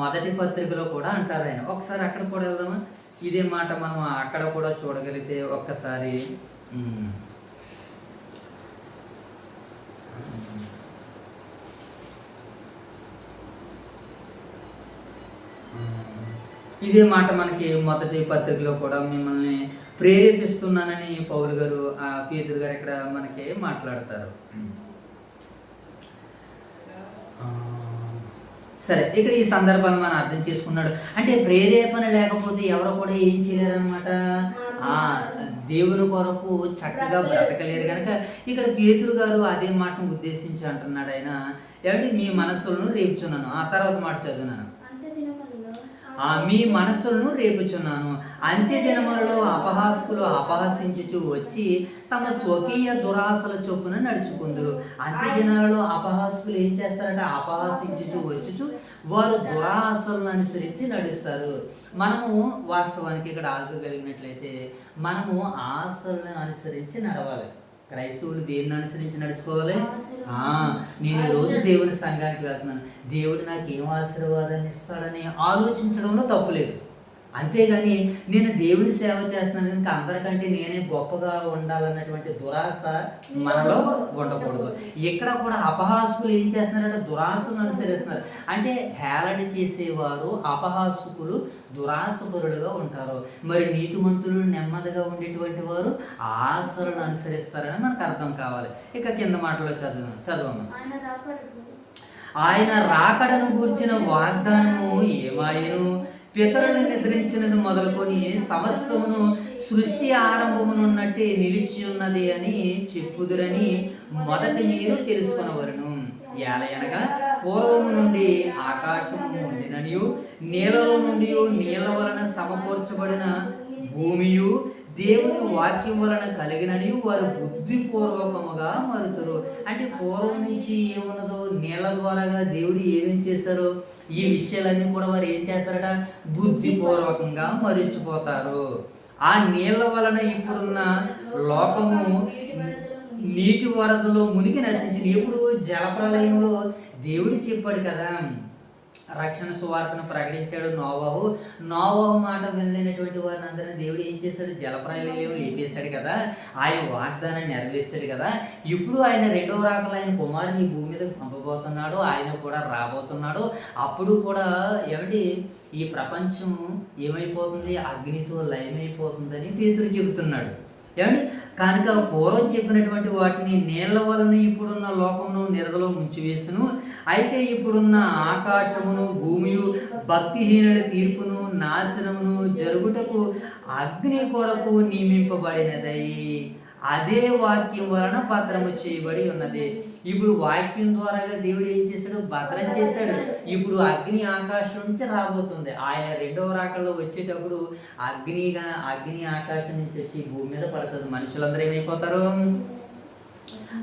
మొదటి పత్రికలో కూడా అంటారు ఆయన. ఒకసారి అక్కడ కూడా వెళ్దామా? ఇదే మాట మనం అక్కడ కూడా చూడగలిగితే ఒక్కసారి ఇదే మాట మనకి మొదటి పత్రికలో కూడా మిమ్మల్ని ప్రేరేపిస్తున్నానని పౌలు గారు పేతురు గారు ఇక్కడ మనకి మాట్లాడతారు. సరే, ఇక్కడ ఈ సందర్భాన్ని మనం అర్థం చేసుకున్నాడు. అంటే ప్రేరేపణ లేకపోతే ఎవరు కూడా ఏం చేయలేరనమాట, దేవుని కొరకు చక్కగా బ్రతకలేరు కనుక ఇక్కడ పేతురు గారు అదే మాటను ఉద్దేశించి అంటున్నాడు ఆయన. ఏమంటే మీ మనస్సులను రేపుచున్నాను. ఆ తర్వాత మాట చదువున్నాను, మీ మనస్సులను రేపుచున్నాను. అంత్య దినములలో అపహాసకులు అపహసించుచు వచ్చి తమ స్వకీయ దురాశల చొప్పున నడుచుకుందరు. అంత్య దినాలలో అపహాసకులు ఏం చేస్తారంటే అపహాసించుచు వచ్చుచు వారు దురాశలను అనుసరించి నడుస్తారు. మనము వాస్తవానికి ఇక్కడ ఆగగలిగినట్లయితే మనము ఆశలను అనుసరించి నడవాలి. క్రైస్తవులు దేన్ని అనుసరించి నడుచుకోవాలి? నేను ఈరోజు దేవుని సంఘానికి వెళ్తున్నాను, దేవుడు నాకు ఏం ఆశీర్వాదాన్ని ఇస్తాడని ఆలోచించడంలో తప్పులేదు. అంతేగాని నేను దేవుని సేవ చేస్తున్నాను కనుక అందరికంటే నేనే గొప్పగా ఉండాలన్నటువంటి దురాశ మనలో ఉండకూడదు. ఇక్కడ కూడా అపహాసకులు ఏం చేస్తున్నారంటే దురాశను అనుసరిస్తున్నారు. అంటే హేళన చేసేవారు అపహాసకులు దురాశపరులుగా ఉంటారు. మరి నీతిమంతులు నెమ్మదిగా ఉండేటువంటి వారు ఆశలను అనుసరిస్తారని మనకు అర్థం కావాలి. ఇక కింద మాటలో చదవము. ఆయన రాకడను గూర్చిన వాగ్దానము ఏమాయను? పితరులను నిద్రించినది మొదలుకొని సమస్తమును సృష్టి ఆరంభమునున్నట్టే నిలిచి ఉన్నది అని చెప్పుదురని మొదట మీరు తెలుసుకొనవలెను. ఏలయనగా పూర్వము నుండి ఆకాశము ఉండిననియు నీళ్ళలో నుండి నీళ్ళ వలన సమకూర్చబడిన భూమియు దేవుని వాక్యం వలన కలిగినని వారు బుద్ధిపూర్వకముగా మరుతురు. అంటే పూర్వం నుంచి ఏమున్నదో నీళ్ళ ద్వారాగా దేవుడు ఏమేం చేశారో ఈ విషయాలన్నీ కూడా వారు ఏం చేస్తారట? బుద్ధిపూర్వకంగా మరిచిపోతారు. ఆ నీళ్ళ వలన ఇప్పుడున్న లోకము నీటి వరదలో మునిగి నశించింది. ఎప్పుడు? జలప్రలయంలో దేవుడు చెప్పాడు కదా, రక్షణ సువార్తను ప్రకటించాడు నోవాహు మాట వినలేనటువంటి వారిని అందరినీ దేవుడు ఏం చేశాడు? జలప్రలయంలో లేపేశాడు కదా, ఆయన వాగ్దానాన్ని నెరవేర్చాడు కదా. ఇప్పుడు ఆయన రెండవ రాకలు ఆయన కుమారుని భూమి మీద పంపబోతున్నాడు, ఆయన కూడా రాబోతున్నాడు. అప్పుడు కూడా ఏమిటి ఈ ప్రపంచం ఏమైపోతుంది? అగ్నితో లయమైపోతుందని పేతురు చెబుతున్నాడు. ఏమండి కనుక పూర్వం చెప్పినటువంటి వాటిని నీళ్ళ వలన ఇప్పుడున్న లోకమును నిరదలో ముంచివేసును. అయితే ఇప్పుడున్న ఆకాశమును భూమియు భక్తిహీనుల తీర్పును నాశనమును జరుగుటకు అగ్ని కొరకు నియమింపబడినదై. అదే వాక్యం వలన భద్రము చేయబడి ఉన్నది. ఇప్పుడు వాక్యం ద్వారాగా దేవుడు ఏం చేశాడు? భద్రం చేశాడు. ఇప్పుడు అగ్ని ఆకాశం నుంచి రాబోతుంది. ఆయన రెండవ రాకల్లో వచ్చేటప్పుడు అగ్ని ఆకాశం నుంచి వచ్చి భూమి మీద పడుతుంది. మనుషులందరూ ఏమైపోతారు?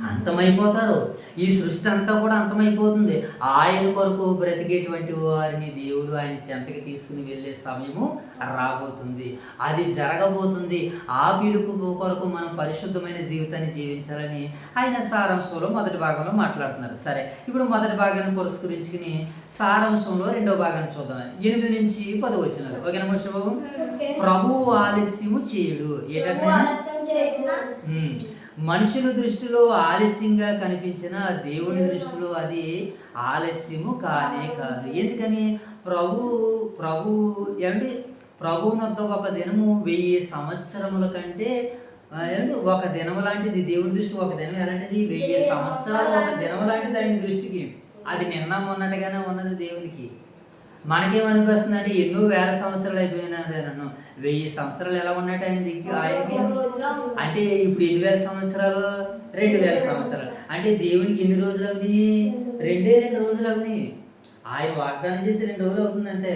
అంతమైపోతారు. ఈ సృష్టి అంతా కూడా అంతమైపోతుంది. ఆయన కొరకు బ్రతికేటువంటి వారిని దేవుడు ఆయన చెంతకి తీసుకుని వెళ్ళే సమయము రాబోతుంది. అది జరగబోతుంది. ఆ పిలుపు కొరకు మనం పరిశుద్ధమైన జీవితాన్ని జీవించాలని ఆయన సారాంశంలో మొదటి భాగంలో మాట్లాడుతున్నారు. సరే, ఇప్పుడు మొదటి భాగాన్ని పురస్కరించుకుని సారాంశంలో రెండో భాగాన్ని చూద్దాం. 8 నుంచి 10 వచ్చినారు. ఓకేనా మోషే బాబు? ప్రభువు ఆలస్యము చేయుడు. ఏంటంటే మనుషుల దృష్టిలో ఆలస్యంగా కనిపించిన దేవుని దృష్టిలో అది ఆలస్యము కానే కాదు. ఎందుకని? ఏమంటే ప్రభువునొద్ద ఒక దినము 1000 సంవత్సరముల కంటే ఒక దినము లాంటిది. దేవుని దృష్టి ఒక దినం ఎలాంటిది? 1000 సంవత్సరాలు ఒక దినం లాంటిది ఆయన దృష్టికి. అది నిన్న మొన్నట్టుగానే ఉన్నది దేవునికి. మనకేమనిపిస్తుంది అంటే ఎన్నో వేల సంవత్సరాలు అయిపోయినది. నన్ను 1000 సంవత్సరాలు ఎలా ఉన్నట్టు ఆయనకి అంటే ఇప్పుడు 8,000 సంవత్సరాలు, 2,000 సంవత్సరాలు అంటే దేవునికి ఎన్ని రోజులు అవి? 2 రోజులు అవి. ఆయన వాగ్దానం చేసి 2 రోజులు అవుతుంది అంతే.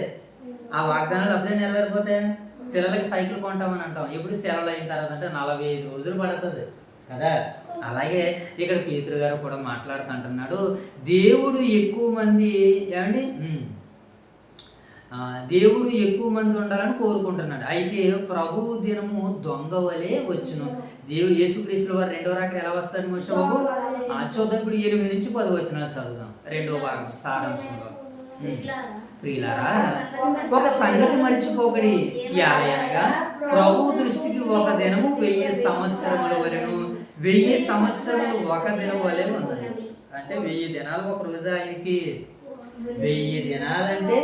ఆ వాగ్దానాలు అప్పుడే నెరవేరిపోతాయి. పిల్లలకి సైకిల్ కొంటామని అంటాం. ఎప్పుడు సెలవులు అయిన తర్వాత అంటే 45 రోజులు పడుతుంది కదా. అలాగే ఇక్కడ పేతురు గారు కూడా మాట్లాడుతుంటున్నాడు, దేవుడు ఎక్కువ మంది దేవుడు ఎక్కువ మంది ఉండాలని కోరుకుంటున్నాడు. అయితే ప్రభువు దినము దొంగ వలె వచ్చును. యేసుక్రీస్తు వారు రెండవ రాకడ ఎలా వస్తాడు మోషే బాబు? చూద్దాం. ఇప్పుడు 8 నుంచి 10 వచనాలు చదువుదాం. రెండవ భాగం సారాంశంలో. ప్రియులారా, ఒక సంగతి మర్చిపోకడి, అనగా ప్రభు దృష్టికి ఒక దినము 1000 సంవత్సరముల వలెను, 1000 సంవత్సరములు ఒక దినం వలె ఉన్నది. అంటే 1000 దినాలు ఒక రోజు ఆయనకి. 1000 దినాలంటే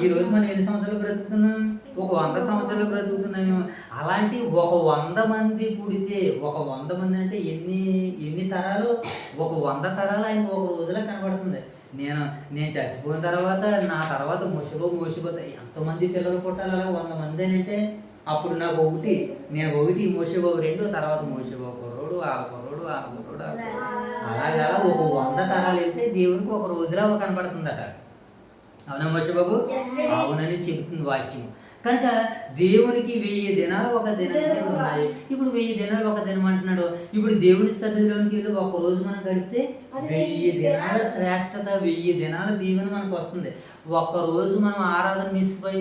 ఈ రోజు మనం ఎన్ని సంవత్సరాలు బ్రతుకుతున్నాం? ఒక 100 సంవత్సరాలు బ్రతుకుతున్నాము. అలాంటి ఒక 100 మంది పుడితే, ఒక 100 మంది అంటే ఎన్ని తరాలు? ఒక 100 తరాలు ఆయన ఒక రోజులా కనబడుతుంది. నేను చచ్చిపోయిన తర్వాత నా తర్వాత మోసిపోతే ఎంతమంది పిల్లలు పుట్టాలి? అలా 100 మంది అని అంటే అప్పుడు నాకు నేను మోసేబాబు 2, తర్వాత మోసేబాబు కుర్రోడు, ఆ కుర్రోడు అలాగా ఒక 100 తరాలు వెళ్తే దేవునికి ఒక రోజులా కనపడుతుందట. అవునా మోసేబాబు? అవునని చెబుతుంది వాక్యం. కనుక దేవునికి 1000 దినాలు ఒక దినం కింద ఉన్నాయి. ఇప్పుడు 1000 దినాలు ఒక దినం అంటున్నాడు. ఇప్పుడు దేవుని సన్నిధిలోనికి వెళ్ళి ఒక రోజు మనం గడిపితే 1000 దినాల శ్రేష్టత, 1000 దినాల దీవెన మనకు వస్తుంది. ఒక్క రోజు మనం ఆరాధన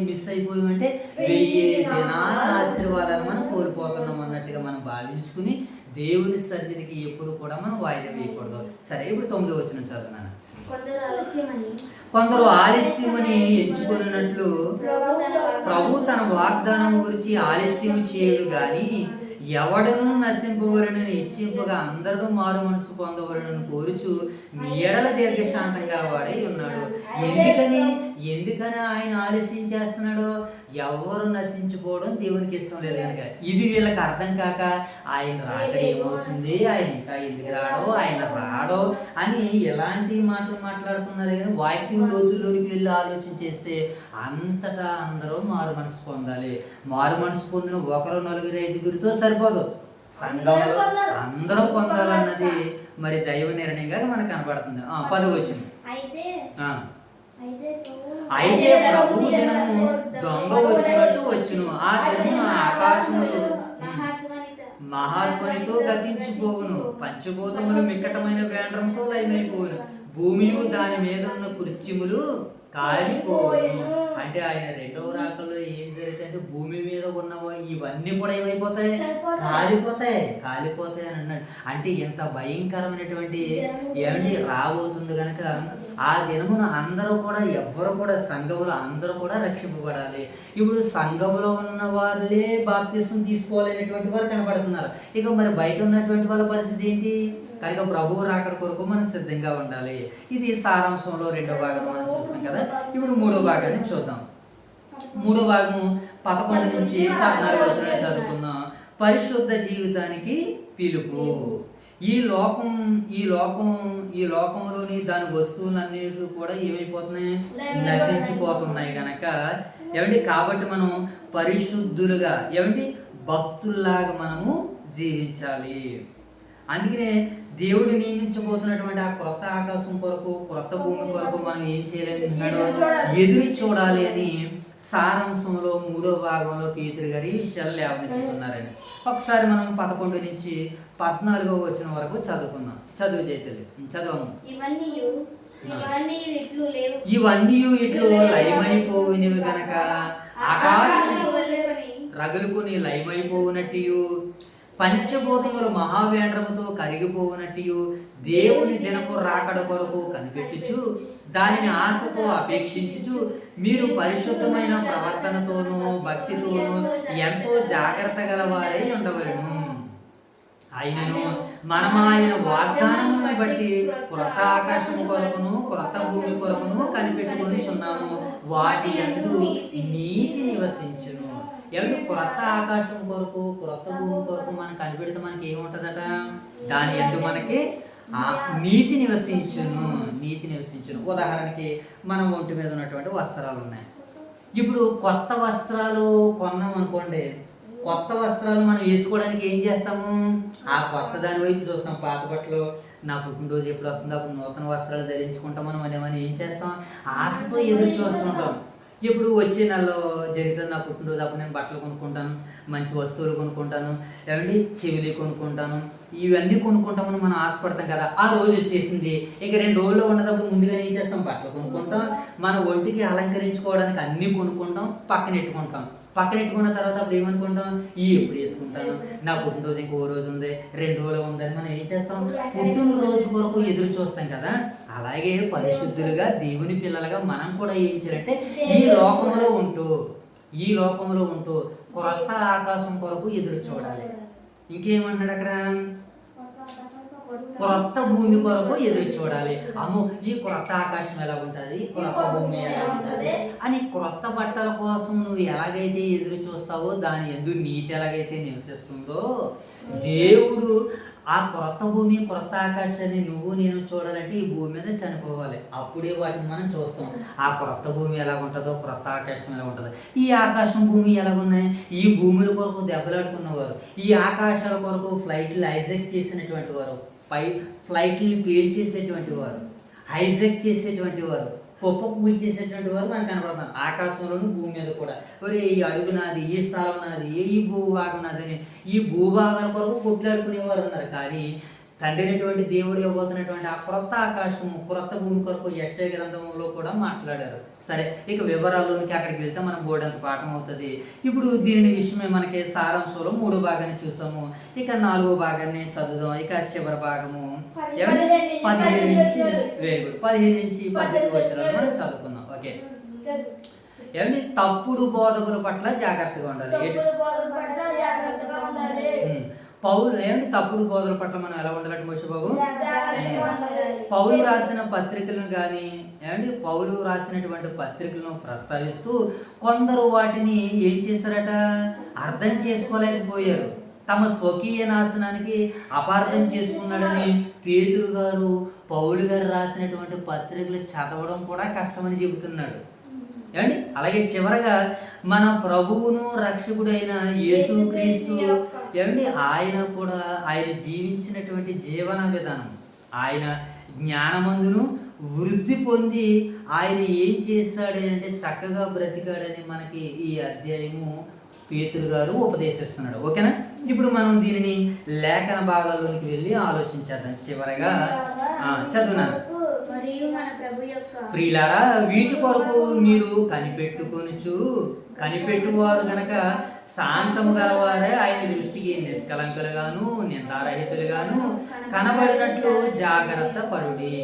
మిస్ అయిపోయామంటే 1000 దినాల ఆశీర్వాదాలు మనం కోల్పోతున్నాం అన్నట్టుగా మనం భావించుకుని దేవుని సన్నిధికి ఎప్పుడు కూడా మనం వాయిదా వేయకూడదు. సరే, ఇప్పుడు 9వ వచనం చదువున్నాను. కొందరు ఆలస్యమని ఎంచుకున్నట్లు ప్రభు తన వాగ్దానం గురించి ఆలస్యం చేయడు గాని ఎవడను నశింపవలనని ఇచ్చింపగా అందరూ మారు మనసు పొందవలనని కోరుచు మీ ఎడల దీర్ఘశాంతం గలవాడై ఉన్నాడు. ఎందుకని ఆయన ఆలస్యం చేస్తున్నాడు? ఎవరు నశించుకోవడం దేవునికి ఇష్టం లేదు కనుక. ఇది వీళ్ళకి అర్థం కాక ఆయన రాకడ ఏమవుతుంది, ఆయన ఇంకా ఎందుకు ఆయన రాడో అని ఎలాంటి మాటలు మాట్లాడుతున్నారు. కానీ వాక్యం లోతుల్లోకి వెళ్ళి ఆలోచన చేస్తే అంతటా అందరూ మారు మనసు పొందాలి. మారు మనసు పొందిన 1, 4, 5 సరిపోదు. సంఘంలో అందరూ పొందాలన్నది మరి దైవ నిర్ణయంగా మనకు కనపడుతుంది. 10వ వచనం. అయితే ప్రభువు దినము దొంగ వచ్చినట్టు వచ్చును. ఆ దినము ఆకాశములు మహాధ్వనితో గతించిపోవును, పంచభూతములు మిక్కటమైన వేండ్రంతో లయమైపోవును, భూమియు దాని మీద ఉన్న కుర్చీములు కాలిపోవును. అంటే ఆయన రెండవ రాకల్లో ఏం జరుగుతుందంటే భూమి మీద ఉన్న ఇవన్నీ కూడా ఏమైపోతాయి? కాలిపోతాయి అని అన్నాడు. అంటే ఎంత భయంకరమైనటువంటి రాబోతుంది కనుక ఆ దినమున అందరూ కూడా ఎవ్వరు కూడా సంఘములో అందరూ కూడా రక్షింపబడాలి. ఇప్పుడు సంఘములో ఉన్న వాళ్ళే బాప్తిసం తీసుకోవాలనేటువంటి వారు కనపడుతున్నారు. ఇక మరి బయట ఉన్నటువంటి వాళ్ళ పరిస్థితి ఏంటి? కనుక ప్రభువు రాకడ కొరకు మనం సిద్ధంగా ఉండాలి. ఇది సారాంశంలో 2వ భాగం మనం చూసాం కదా. ఇప్పుడు 3వ భాగాన్ని చూద్దాం. 3వ భాగము 11 నుంచి 14 వచనాలు చదువుకుందాం. పరిశుద్ధ జీవితానికి పిలుపు. ఈ లోకంలోని దాని వస్తువులన్నిటి కూడా ఏమైపోతున్నాయి? నశించిపోతున్నాయి గనక కాబట్టి మనం పరిశుద్ధులుగా భక్తుల్లాగా మనము జీవించాలి. అందుకనే దేవుడు నియమించబోతున్నటువంటి ఆ క్రొత్త ఆకాశం కొరకు, క్రొత్త భూమి కొరకు మనం ఏం చేయాలంటున్నాడో ఎదురు చూడాలి అని సారాంశంలో 3వ భాగంలో పేతురు గారు ఈ విషయాలు లేవనెత్తుతున్నారని. ఒకసారి మనం 11 నుంచి 14వ వచనం వరకు చదువుకుందాం. చదువు చేతులు చదవము. ఇవన్నీ ఇట్లు లయమైపోయినవి గనక ఆకాశం రగులుకుని లయమైపోవునట్టు, పంచభూతములు మహావేంద్రముతో కరిగిపోవునట్టు దేవుని దినపు రాకడ కొరకు కనిపెట్టుచు దానిని ఆశతో అపేక్షించుచు మీరు పరిశుద్ధమైన ప్రవర్తనతోనూ భక్తితోనూ ఎంతో జాగ్రత్త గలవారై ఉండవలెను. ఆయనను మనం ఆయన వాగ్దానములను బట్టి క్రొత్త ఆకాశము కొరకును క్రొత్త భూమి కొరకును కనిపెట్టుకొని చున్నాము. వాటి యందు నీతి నివసించును. ఎవరి క్రొత్త ఆకాశం కొరకు క్రొత్త భూమి కొరకు మనం కనిపెడితే మనకి ఏముంటదట? దాని యందు మనకి నీతి నివసించును. నీతి నివసించును. ఉదాహరణకి మనం ఒంటి మీద ఉన్నటువంటి వస్త్రాలు ఉన్నాయి. ఇప్పుడు కొత్త వస్త్రాలు కొన్నాం అనుకోండి, కొత్త వస్త్రాలు మనం వేసుకోవడానికి ఏం చేస్తాము? ఆ కొత్త దాని వైపు చూస్తాం. పాత బట్టలు నా పుట్టినరోజు ఎప్పుడు వస్తుందో అప్పుడు నూతన వస్త్రాలు ధరించుకుంటాం. మనం ఏం చేస్తాం? ఆశతో ఎదురు చూస్తుంటాం. ఇప్పుడు వచ్చే నెలలో జరుగుతుంది నా పుట్టినరోజు, అప్పుడు నేను బట్టలు కొనుక్కుంటాను, మంచి వస్తువులు కొనుక్కుంటాను, ఏమండి చెవులు కొనుక్కుంటాను, ఇవన్నీ కొనుక్కుంటామని మనం ఆశపడతాం కదా. ఆ రోజు వచ్చేసింది. ఇక 2 రోజుల్లో ఉన్నప్పుడు ముందుగానే ఏం చేస్తాం? బట్టలు కొనుక్కుంటాం, మన ఒంటికి అలంకరించుకోవడానికి అన్నీ కొనుక్కుంటాం, పక్కనెట్టుకుంటాం. పక్కనెట్టుకున్న తర్వాత అప్పుడు ఏమనుకుంటాం? ఎప్పుడు వేసుకుంటాను, నా పుట్టినరోజు ఇంకో రోజు ఉంది, 2 రోజులు ఉందని మనం ఏం చేస్తాం? పుట్టినరోజు కొరకు ఎదురు చూస్తాం కదా. అలాగే పరిశుద్ధులుగా దేవుని పిల్లలుగా మనం కూడా ఏం చేయాలంటే ఈ లోకంలో ఉంటూ క్రొత్త ఆకాశం కొరకు ఎదురు చూడాలి. ఇంకేమన్నాడు అక్కడ? క్రొత్త భూమి కొరకు ఎదురు చూడాలి. అమ్మో, ఈ క్రొత్త ఆకాశం ఎలా ఉంటుంది, క్రొత్త భూమి ఎలా ఉంటుంది అని క్రొత్త బట్టల కోసం నువ్వు ఎలాగైతే ఎదురు చూస్తావో దాని యందు నీతి ఎలాగైతే నివసిస్తుందో, దేవుడు ఆ క్రొత్త భూమి క్రొత్త ఆకాశాన్ని నువ్వు నేను చూడాలంటే ఈ భూమి మీద చనిపోవాలి. అప్పుడే వాటిని మనం చూస్తాం. ఆ క్రొత్త భూమి ఎలా ఉంటుందో, క్రొత్త ఆకాశం ఎలా ఉంటుందో. ఈ ఆకాశం భూమి ఎలాగున్నాయి? ఈ భూముల కొరకు దెబ్బలాడుకున్నవారు, ఈ ఆకాశాల కొరకు ఫ్లైట్లు హైజెక్ చేసినటువంటి వారు, ఫ్లైట్ని పేల్చేసేటువంటి వారు, హైజెక్ చేసేటువంటి వారు, గొప్ప కూల్ చేసేటువంటి వారు మనకు కనపడతారు. ఆకాశంలోను భూమి మీద కూడా ఒరే ఈ అడుగు నాది, ఈ స్థలం నాది, ఈ భూభాగం నాది అని ఈ భూభాగాల కొరకు కొట్లాడుకునేవారు ఉన్నారు. కానీ తండ్రినటువంటి దేవుడు ఇవ్వబోతున్నటువంటి ఆ క్రొత్త ఆకాశము క్రొత్త భూమి కొరకు యెషయా గ్రంథంలో కూడా మాట్లాడారు. సరే, ఇక వివరాల్లోనికి అక్కడికి వెళ్తే మనం బోర్డంత పాఠం అవుతుంది. ఇప్పుడు దీని విషయమే మనకి సారాంశంలో 3వ భాగాన్ని చూసాము. ఇక 4వ భాగాన్ని చదువుదాం. ఇక చివరి భాగము 15 నుంచి 18 వచనాలు మనం చదువుకుందాం. ఓకే, ఏమండి? తప్పుడు బోధకుల పట్ల జాగ్రత్తగా ఉండాలి. పౌలు ఏమంటే తప్పుడు బోధల పట్ల మనం ఎలా ఉండాలంటే మోషే బాబు, పౌలు రాసిన పత్రికలను కానీ ఏమంటే పౌలు రాసినటువంటి పత్రికలను ప్రస్తావిస్తూ కొందరు వాటిని ఏం చేశారట? అర్థం చేసుకోలేకపోయారు. తమ స్వకీయ నాశనానికి అపార్థం చేసుకున్నాడని పేతురు గారు పౌలు గారు రాసినటువంటి పత్రికలు చదవడం కూడా కష్టమని చెబుతున్నాడు. ఏమండి? అలాగే చివరగా మన ప్రభువును రక్షకుడైన యేసుక్రీస్తు ఏమండి ఆయన కూడా ఆయన జీవించినటువంటి జీవన విధానం, ఆయన జ్ఞానమందును వృద్ధి పొంది ఆయన ఏం చేశాడు అంటే చక్కగా బ్రతికాడని మనకి ఈ అధ్యాయము పేతురు గారు ఉపదేశిస్తున్నాడు. ఓకేనా? ఇప్పుడు మనం దీనిని లేఖన భాగాల్లోనికి వెళ్ళి ఆలోచించేద్దాం. చివరగా చదువునాను. ప్రియులారా, వీటి కొరకు మీరు కనిపెట్టువారు గనక శాంతము గలవారే ఆయన దృష్టికి నిష్కలంకులుగాను నిందారహితులుగాను కనబడినట్లు జాగ్రత్త పరుడి.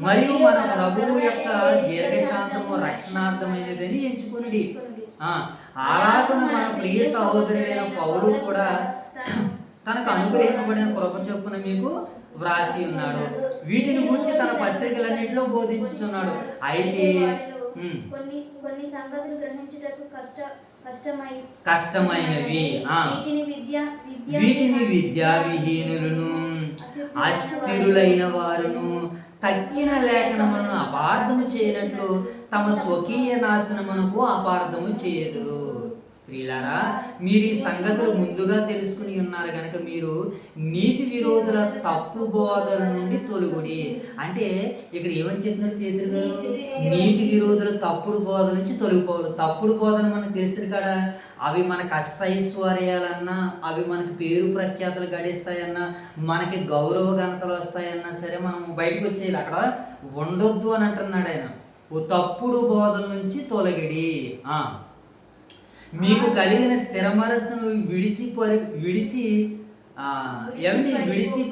మరియు మన ప్రభువు యొక్క దీర్ఘశాంతము రక్షణార్థమైనదని ఎంచుకునుడి. అలాగను మన ప్రియ సహోదరుడైన పౌలు కూడా తనకు అనుగ్రహింపబడిన కృప చొప్పున మీకు వ్రాసి ఉన్నాడు. వీటిని గురించి తన పత్రికలన్నింటిలో బోధించుతున్నాడు. అయితే కొన్ని సంగతులు గ్రహించుటకు కష్టమైనవి, వీటిని విద్యావిహీనులను అస్థిరులైన వారును తక్కిన లేఖనములను అపార్థము చేయనట్లు తమ స్వకీయ నాశనమునకు అపార్థము చేయదురు. ప్రియులారా, మీరు ఈ సంగతులు ముందుగా తెలుసుకుని ఉన్నారు కనుక మీరు నీతి విరోధుల తప్పు బోధల నుండి తొలగుడి. అంటే ఇక్కడ ఏమని చెప్పినారు పేతురు గారు? నీతి విరోధుల తప్పుడు బోధ నుంచి తొలగిపోవాలి. తప్పుడు బోధన మనకు తెలుసు కదా, అవి మనకు అష్టైశ్వర్యాలన్నా, అవి మనకి పేరు ప్రఖ్యాతలు గడిస్తాయన్నా, మనకి గౌరవ ఘనతలు వస్తాయన్నా సరే మనం బయటకు వచ్చేయాలి, అక్కడ ఉండొద్దు అని అంటున్నాడు ఆయన. ఓ తప్పుడు బోధల నుంచి తొలగిడి. మీకు కలిగిన స్థిర మనస్సును విడిచి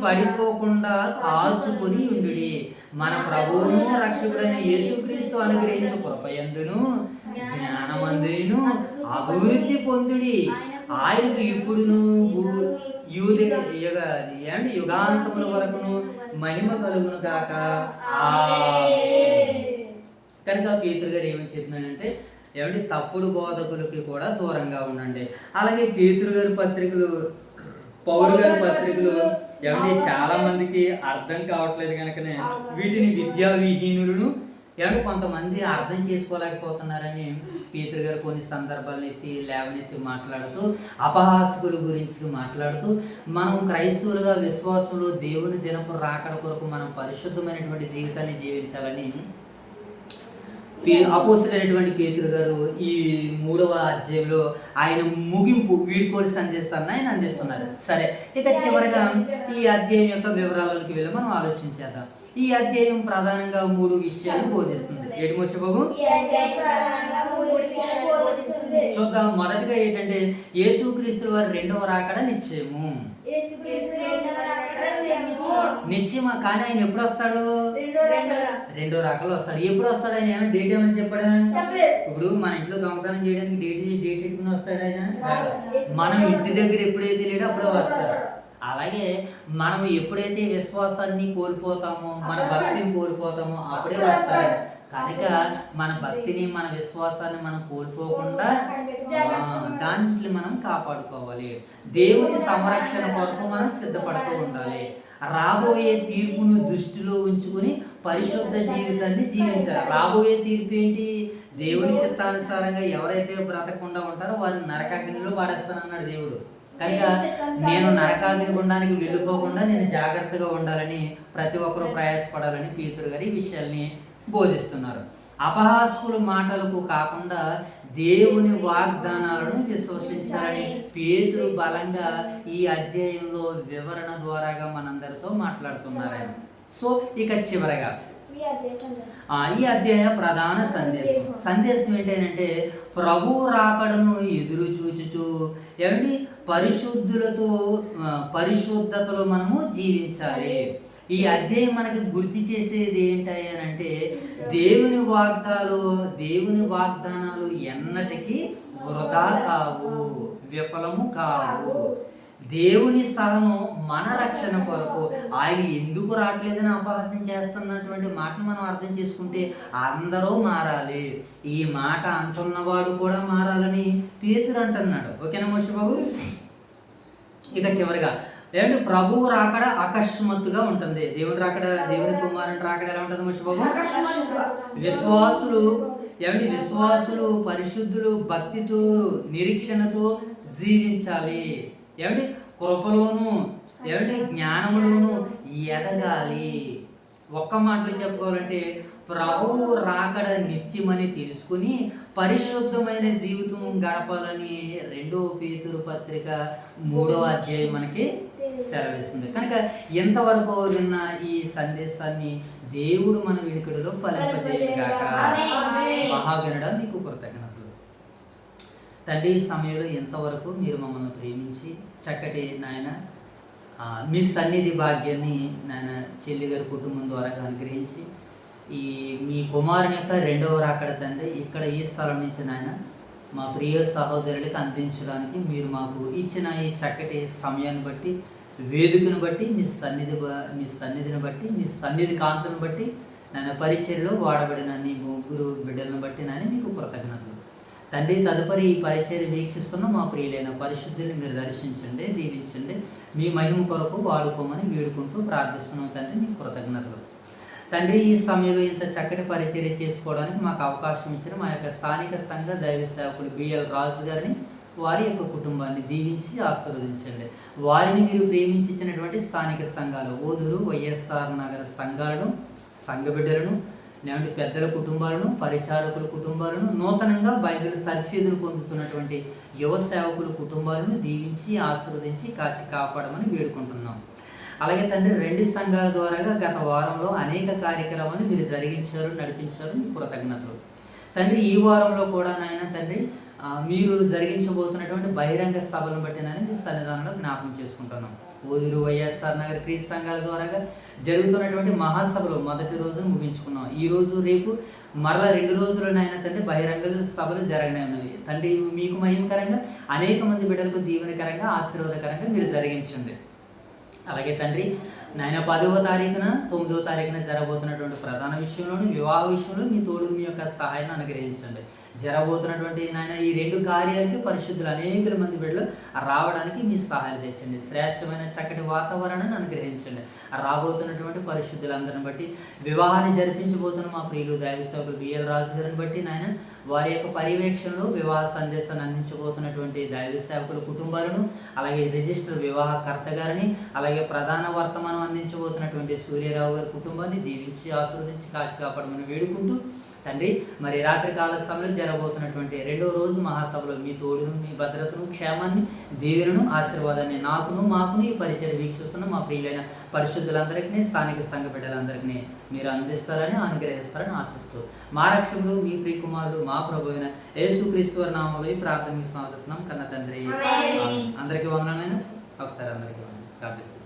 పడిపోకుండా కాల్చుకొని ఉండుడి. మన ప్రభువును రక్షకుడైన యేసుక్రీస్తు అనుగ్రహించు కృపయందును జ్ఞానమందును అభివృద్ధి పొందుడి. ఆయనకు ఇప్పుడును యుగాంతముల వరకును మహిమ కలుగును గాక. కనుక పేతురు గారు ఏమని చెప్తున్నాడంటే తప్పుడు బోధకులకి కూడా దూరంగా ఉండండి. అలాగే పేతురు గారి పత్రికలు, పౌలు గారి పత్రికలు చాలా మందికి అర్థం కావట్లేదు కనుకనే వీటిని విద్యా విహీనులను కొంతమంది అర్థం చేసుకోలేకపోతున్నారని పేతురు గారు కొన్ని సందర్భాలను లేవనెత్తి మాట్లాడుతూ అపహాసకుల గురించి మాట్లాడుతూ మనం క్రైస్తవులుగా విశ్వాసంలో దేవుని దినపు రాకడ కొరకు మనం పరిశుద్ధమైనటువంటి జీవితాన్ని జీవించాలని అపోస్తలుడైనటువంటి పేతురు గారు ఈ 3వ అధ్యాయంలో ఆయన ముగింపు వీడ్కోలు సందేశాన్ని ఆయన అందిస్తున్నారు. సరే, ఇక చివరిగా ఈ అధ్యాయం యొక్క వివరాలలోకి వెళ్ళి మనం ఆలోచించేద్దాం. ఈ అధ్యాయం ప్రధానంగా 3 విషయాలు బోధిస్తుంది. ఏడు మోషబాబు చూద్దాం. మొదటిగా ఏంటంటే యేసుక్రీస్తు వారి 2వ రాకడ నిశ్చయము. నిశ్చయమా, కానీ ఆయన ఎప్పుడు వస్తాడు? 2వ రాకడలో వస్తాడు. ఎప్పుడు వస్తాడు ఆయన? ఏమైనా డేట్ ఏమైనా చెప్పాడా? ఇప్పుడు మన ఇంట్లో దొంగతనం చేయడానికి డేట్ పెట్టుకుని వస్తాడు ఆయన. మనం ఇంటి దగ్గర ఎప్పుడైతే లేడో అప్పుడే వస్తాడు. అలాగే మనం ఎప్పుడైతే విశ్వాసాన్ని కోల్పోతామో, మన భక్తిని కోల్పోతామో అప్పుడే వస్తాడు. కనుక మన భక్తిని, మన విశ్వాసాన్ని మనం కోల్పోకుండా దాంట్లో మనం కాపాడుకోవాలి. దేవుని సంరక్షణ కొరకు మనం సిద్ధపడుతూ ఉండాలి. రాబోయే తీర్పును దృష్టిలో ఉంచుకుని పరిశుద్ధ జీవితాన్ని జీవించాలి. రాబోయే తీర్పు ఏంటి? దేవుని చిత్తానుసారంగా ఎవరైతే బ్రతకకుండా ఉంటారో వారిని నరకాగ్నిలో పడేస్తానన్నాడు దేవుడు. కనుక నేను నరకాగ్ని గుండానికి వెళ్ళిపోకుండా నేను జాగ్రత్తగా ఉండాలని ప్రతి ఒక్కరూ ప్రయాసపడాలని పేతురు గారు ఈ విషయాల్ని బోధిస్తున్నారు. అపహాస్కుల మాటలకు కాకుండా దేవుని వాగ్దానాలను విశ్వసించాలని పేతురు బలంగా ఈ అధ్యాయంలో వివరణ ద్వారాగా మనందరితో మాట్లాడుతున్నారు ఆయన. సో ఇక చివరగా ఈ అధ్యాయ ప్రధాన సందేశం ఏంటంటే ప్రభు రాకడను ఎదురు చూచుచు పరిశుద్ధతలో మనము జీవించాలి. ఈ అధ్యాయం మనకి గుర్తు చేసేది ఏంటంటే దేవుని వాగ్దానాలు ఎన్నటికీ వృధా కావు, విఫలము కావు. దేవుని సహనం మన రక్షణ కొరకు. ఆయన ఎందుకు రావట్లేదని అపహాస్యం చేస్తున్నటువంటి మాటను మనం అర్థం చేసుకుంటే అందరూ మారాలి. ఈ మాట అంటున్నవాడు కూడా మారాలని పేతురు అంటున్నాడు. ఓకేనా మోషబాబు? ఇక చివరిగా ప్రభువు రాకడ అకస్మాత్తుగా ఉంటుంది. దేవుని రాకడ, దేవుని కుమారుని రాకడ ఎలా ఉంటుంది మోషబాబు? విశ్వాసులు పరిశుద్ధులు భక్తితో నిరీక్షణతో జీవించాలి. కృపలోను జ్ఞానములోను ఎదగాలి. ఒక్క మాటలు చెప్పుకోవాలంటే ప్రభువు రాకడ నిత్యమని తెలుసుకుని పరిశుద్ధమైన జీవితం గడపాలని 2వ పేతురు పత్రిక 3వ అధ్యాయం మనకి సెలవిస్తుంది. కనుక ఎంతవరకు విన్న ఈ సందేశాన్ని దేవుడు మన వినికిడిలో ఫలింపజేయగాక. మహాగణుడ మీకు కృతజ్ఞతలు. తండ్రి, ఈ సమయంలో ఎంతవరకు మీరు మమ్మల్ని ప్రేమించి చక్కటి నాయన మీ సన్నిధి భాగ్యాన్ని నాయన చెల్లి గారి కుటుంబం ద్వారా అనుగ్రహించి ఈ మీ కుమారుని యొక్క 2వ రాకడ తండ్రి ఇక్కడ ఈ స్థలం నుంచి నాయన మా ప్రియ సహోదరులకి అందించడానికి మీరు మాకు ఇచ్చిన ఈ చక్కటి సమయాన్ని బట్టి, వేదికను బట్టి, మీ సన్నిధిని బట్టి, మీ సన్నిధి కాంతుని బట్టి నాయన పరిచర్యలో వాడబడిన నీ ముగ్గురు బిడ్డలను బట్టి నాయన మీకు కృతజ్ఞతలు తండ్రి. తదుపరి ఈ పరిచర్య వీక్షిస్తున్న మా ప్రియులైన పరిశుద్ధుల్ని మీరు దర్శించండి, దీవించండి. మీ మహిమ కొరకు వాడుకోమని వేడుకుంటూ ప్రార్థిస్తున్నాం తండ్రి. మీకు కృతజ్ఞతలు తండ్రి. ఈ సమయంలో ఇంత చక్కటి పరిచర్య చేసుకోవడానికి మాకు అవకాశం ఇచ్చిన మా యొక్క స్థానిక సంఘ దైవ సేవకులు బిఎల్ రాజు గారిని వారి యొక్క కుటుంబాన్ని దీవించి ఆశీర్వదించండి. వారిని మీరు ప్రేమించి ఇచ్చినటువంటి స్థానిక సంఘాలు ఓదూరు వైఎస్ఆర్ నగర సంఘాలను, సంఘ బిడ్డలను, నేటి పెద్దల కుటుంబాలను, పరిచారకుల కుటుంబాలను, నూతనంగా బైబిల్ తర్ఫీదులు పొందుతున్నటువంటి యువ సేవకుల కుటుంబాలను దీవించి ఆశీర్వదించి కాచి కాపాడమని వేడుకుంటున్నాం. అలాగే తండ్రి 2 సంఘాల ద్వారాగా గత వారంలో అనేక కార్యక్రమాలు మీరు జరిగించారు, నడిపించారు, మీ కృతజ్ఞతలు. తండ్రి ఈ వారంలో కూడా నాయన తండ్రి మీరు జరిగించబోతున్నటువంటి బహిరంగ సభలను బట్టి నాయన మీ సన్నిధానంలో జ్ఞాపకం చేసుకుంటున్నాం. ఓదూరు వైఎస్ఆర్ నగర్ క్రీస్తు సంఘాల ద్వారాగా జరుగుతున్నటువంటి మహాసభలు మొదటి రోజును ముగించుకున్నాం. ఈ రోజు రేపు మరలా 2 రోజులనైనా తండ్రి బహిరంగ సభలు జరగనున్నవి. తండ్రి మీకు మహిమకరంగా అనేక మంది బిడ్డలకు దీవెనకరంగా ఆశీర్వాదకరంగా మీరు జరిగించండి. అలాగే తండ్రి నాయన 10వ తారీఖున 9వ తారీఖున జరగబోతున్నటువంటి ప్రధాన విషయంలోను వివాహ విషయంలో మీ తోడు మీ యొక్క సహాయాన్ని అనుగ్రహించండి. జరగబోతున్నటువంటి నాయన ఈ 2 కార్యాలకి పరిశుద్ధులు అనేక మంది బిడ్డలు రావడానికి మీ సహాయం తెచ్చండి. శ్రేష్టమైన చక్కటి వాతావరణాన్ని అనుగ్రహించండి. రాబోతున్నటువంటి పరిశుద్ధులందరిని బట్టి వివాహాన్ని జరిపించబోతున్న మా ప్రియులు దైవ సేవకులు బిఎల్ రాజు గారిని బట్టి నాయన వారి యొక్క పర్యవేక్షణలో వివాహ సందేశాన్ని అందించబోతున్నటువంటి దైవ సేవకుల కుటుంబాలను, అలాగే రిజిస్టర్ వివాహకర్త గారిని, అలాగే ప్రధాన వర్తమానం అందించబోతున్నటువంటి సూర్యరావు గారి కుటుంబాన్ని దీవించి ఆశీర్వదించి కాచి కాపాడమని వేడుకుంటూ తండ్రి మరి రాత్రి కాల సమయంలో జరగబోతున్నటువంటి 2వ రోజు మహాసభలో మీ తోడును, మీ భద్రతను, క్షేమాన్ని, దీవెనను, ఆశీర్వాదాన్ని మాకును ఈ పరిచయం వీక్షిస్తున్న మా ప్రియులైన పరిశుద్ధులందరికీ, స్థానిక సంఘ బిడ్డలందరికీ మీరు అందిస్తారని అనుగ్రహిస్తారని ఆశిస్తూ మా రక్షకుడు మీ ప్రియకుమారుడు మా ప్రభు అయిన యేసుక్రీస్తు వారి నామములో ప్రార్థన సమర్పిస్తున్నాం కన్న తండ్రి. అందరికీ వందనాలైనా ఒకసారి అందరికీ వందనాలు.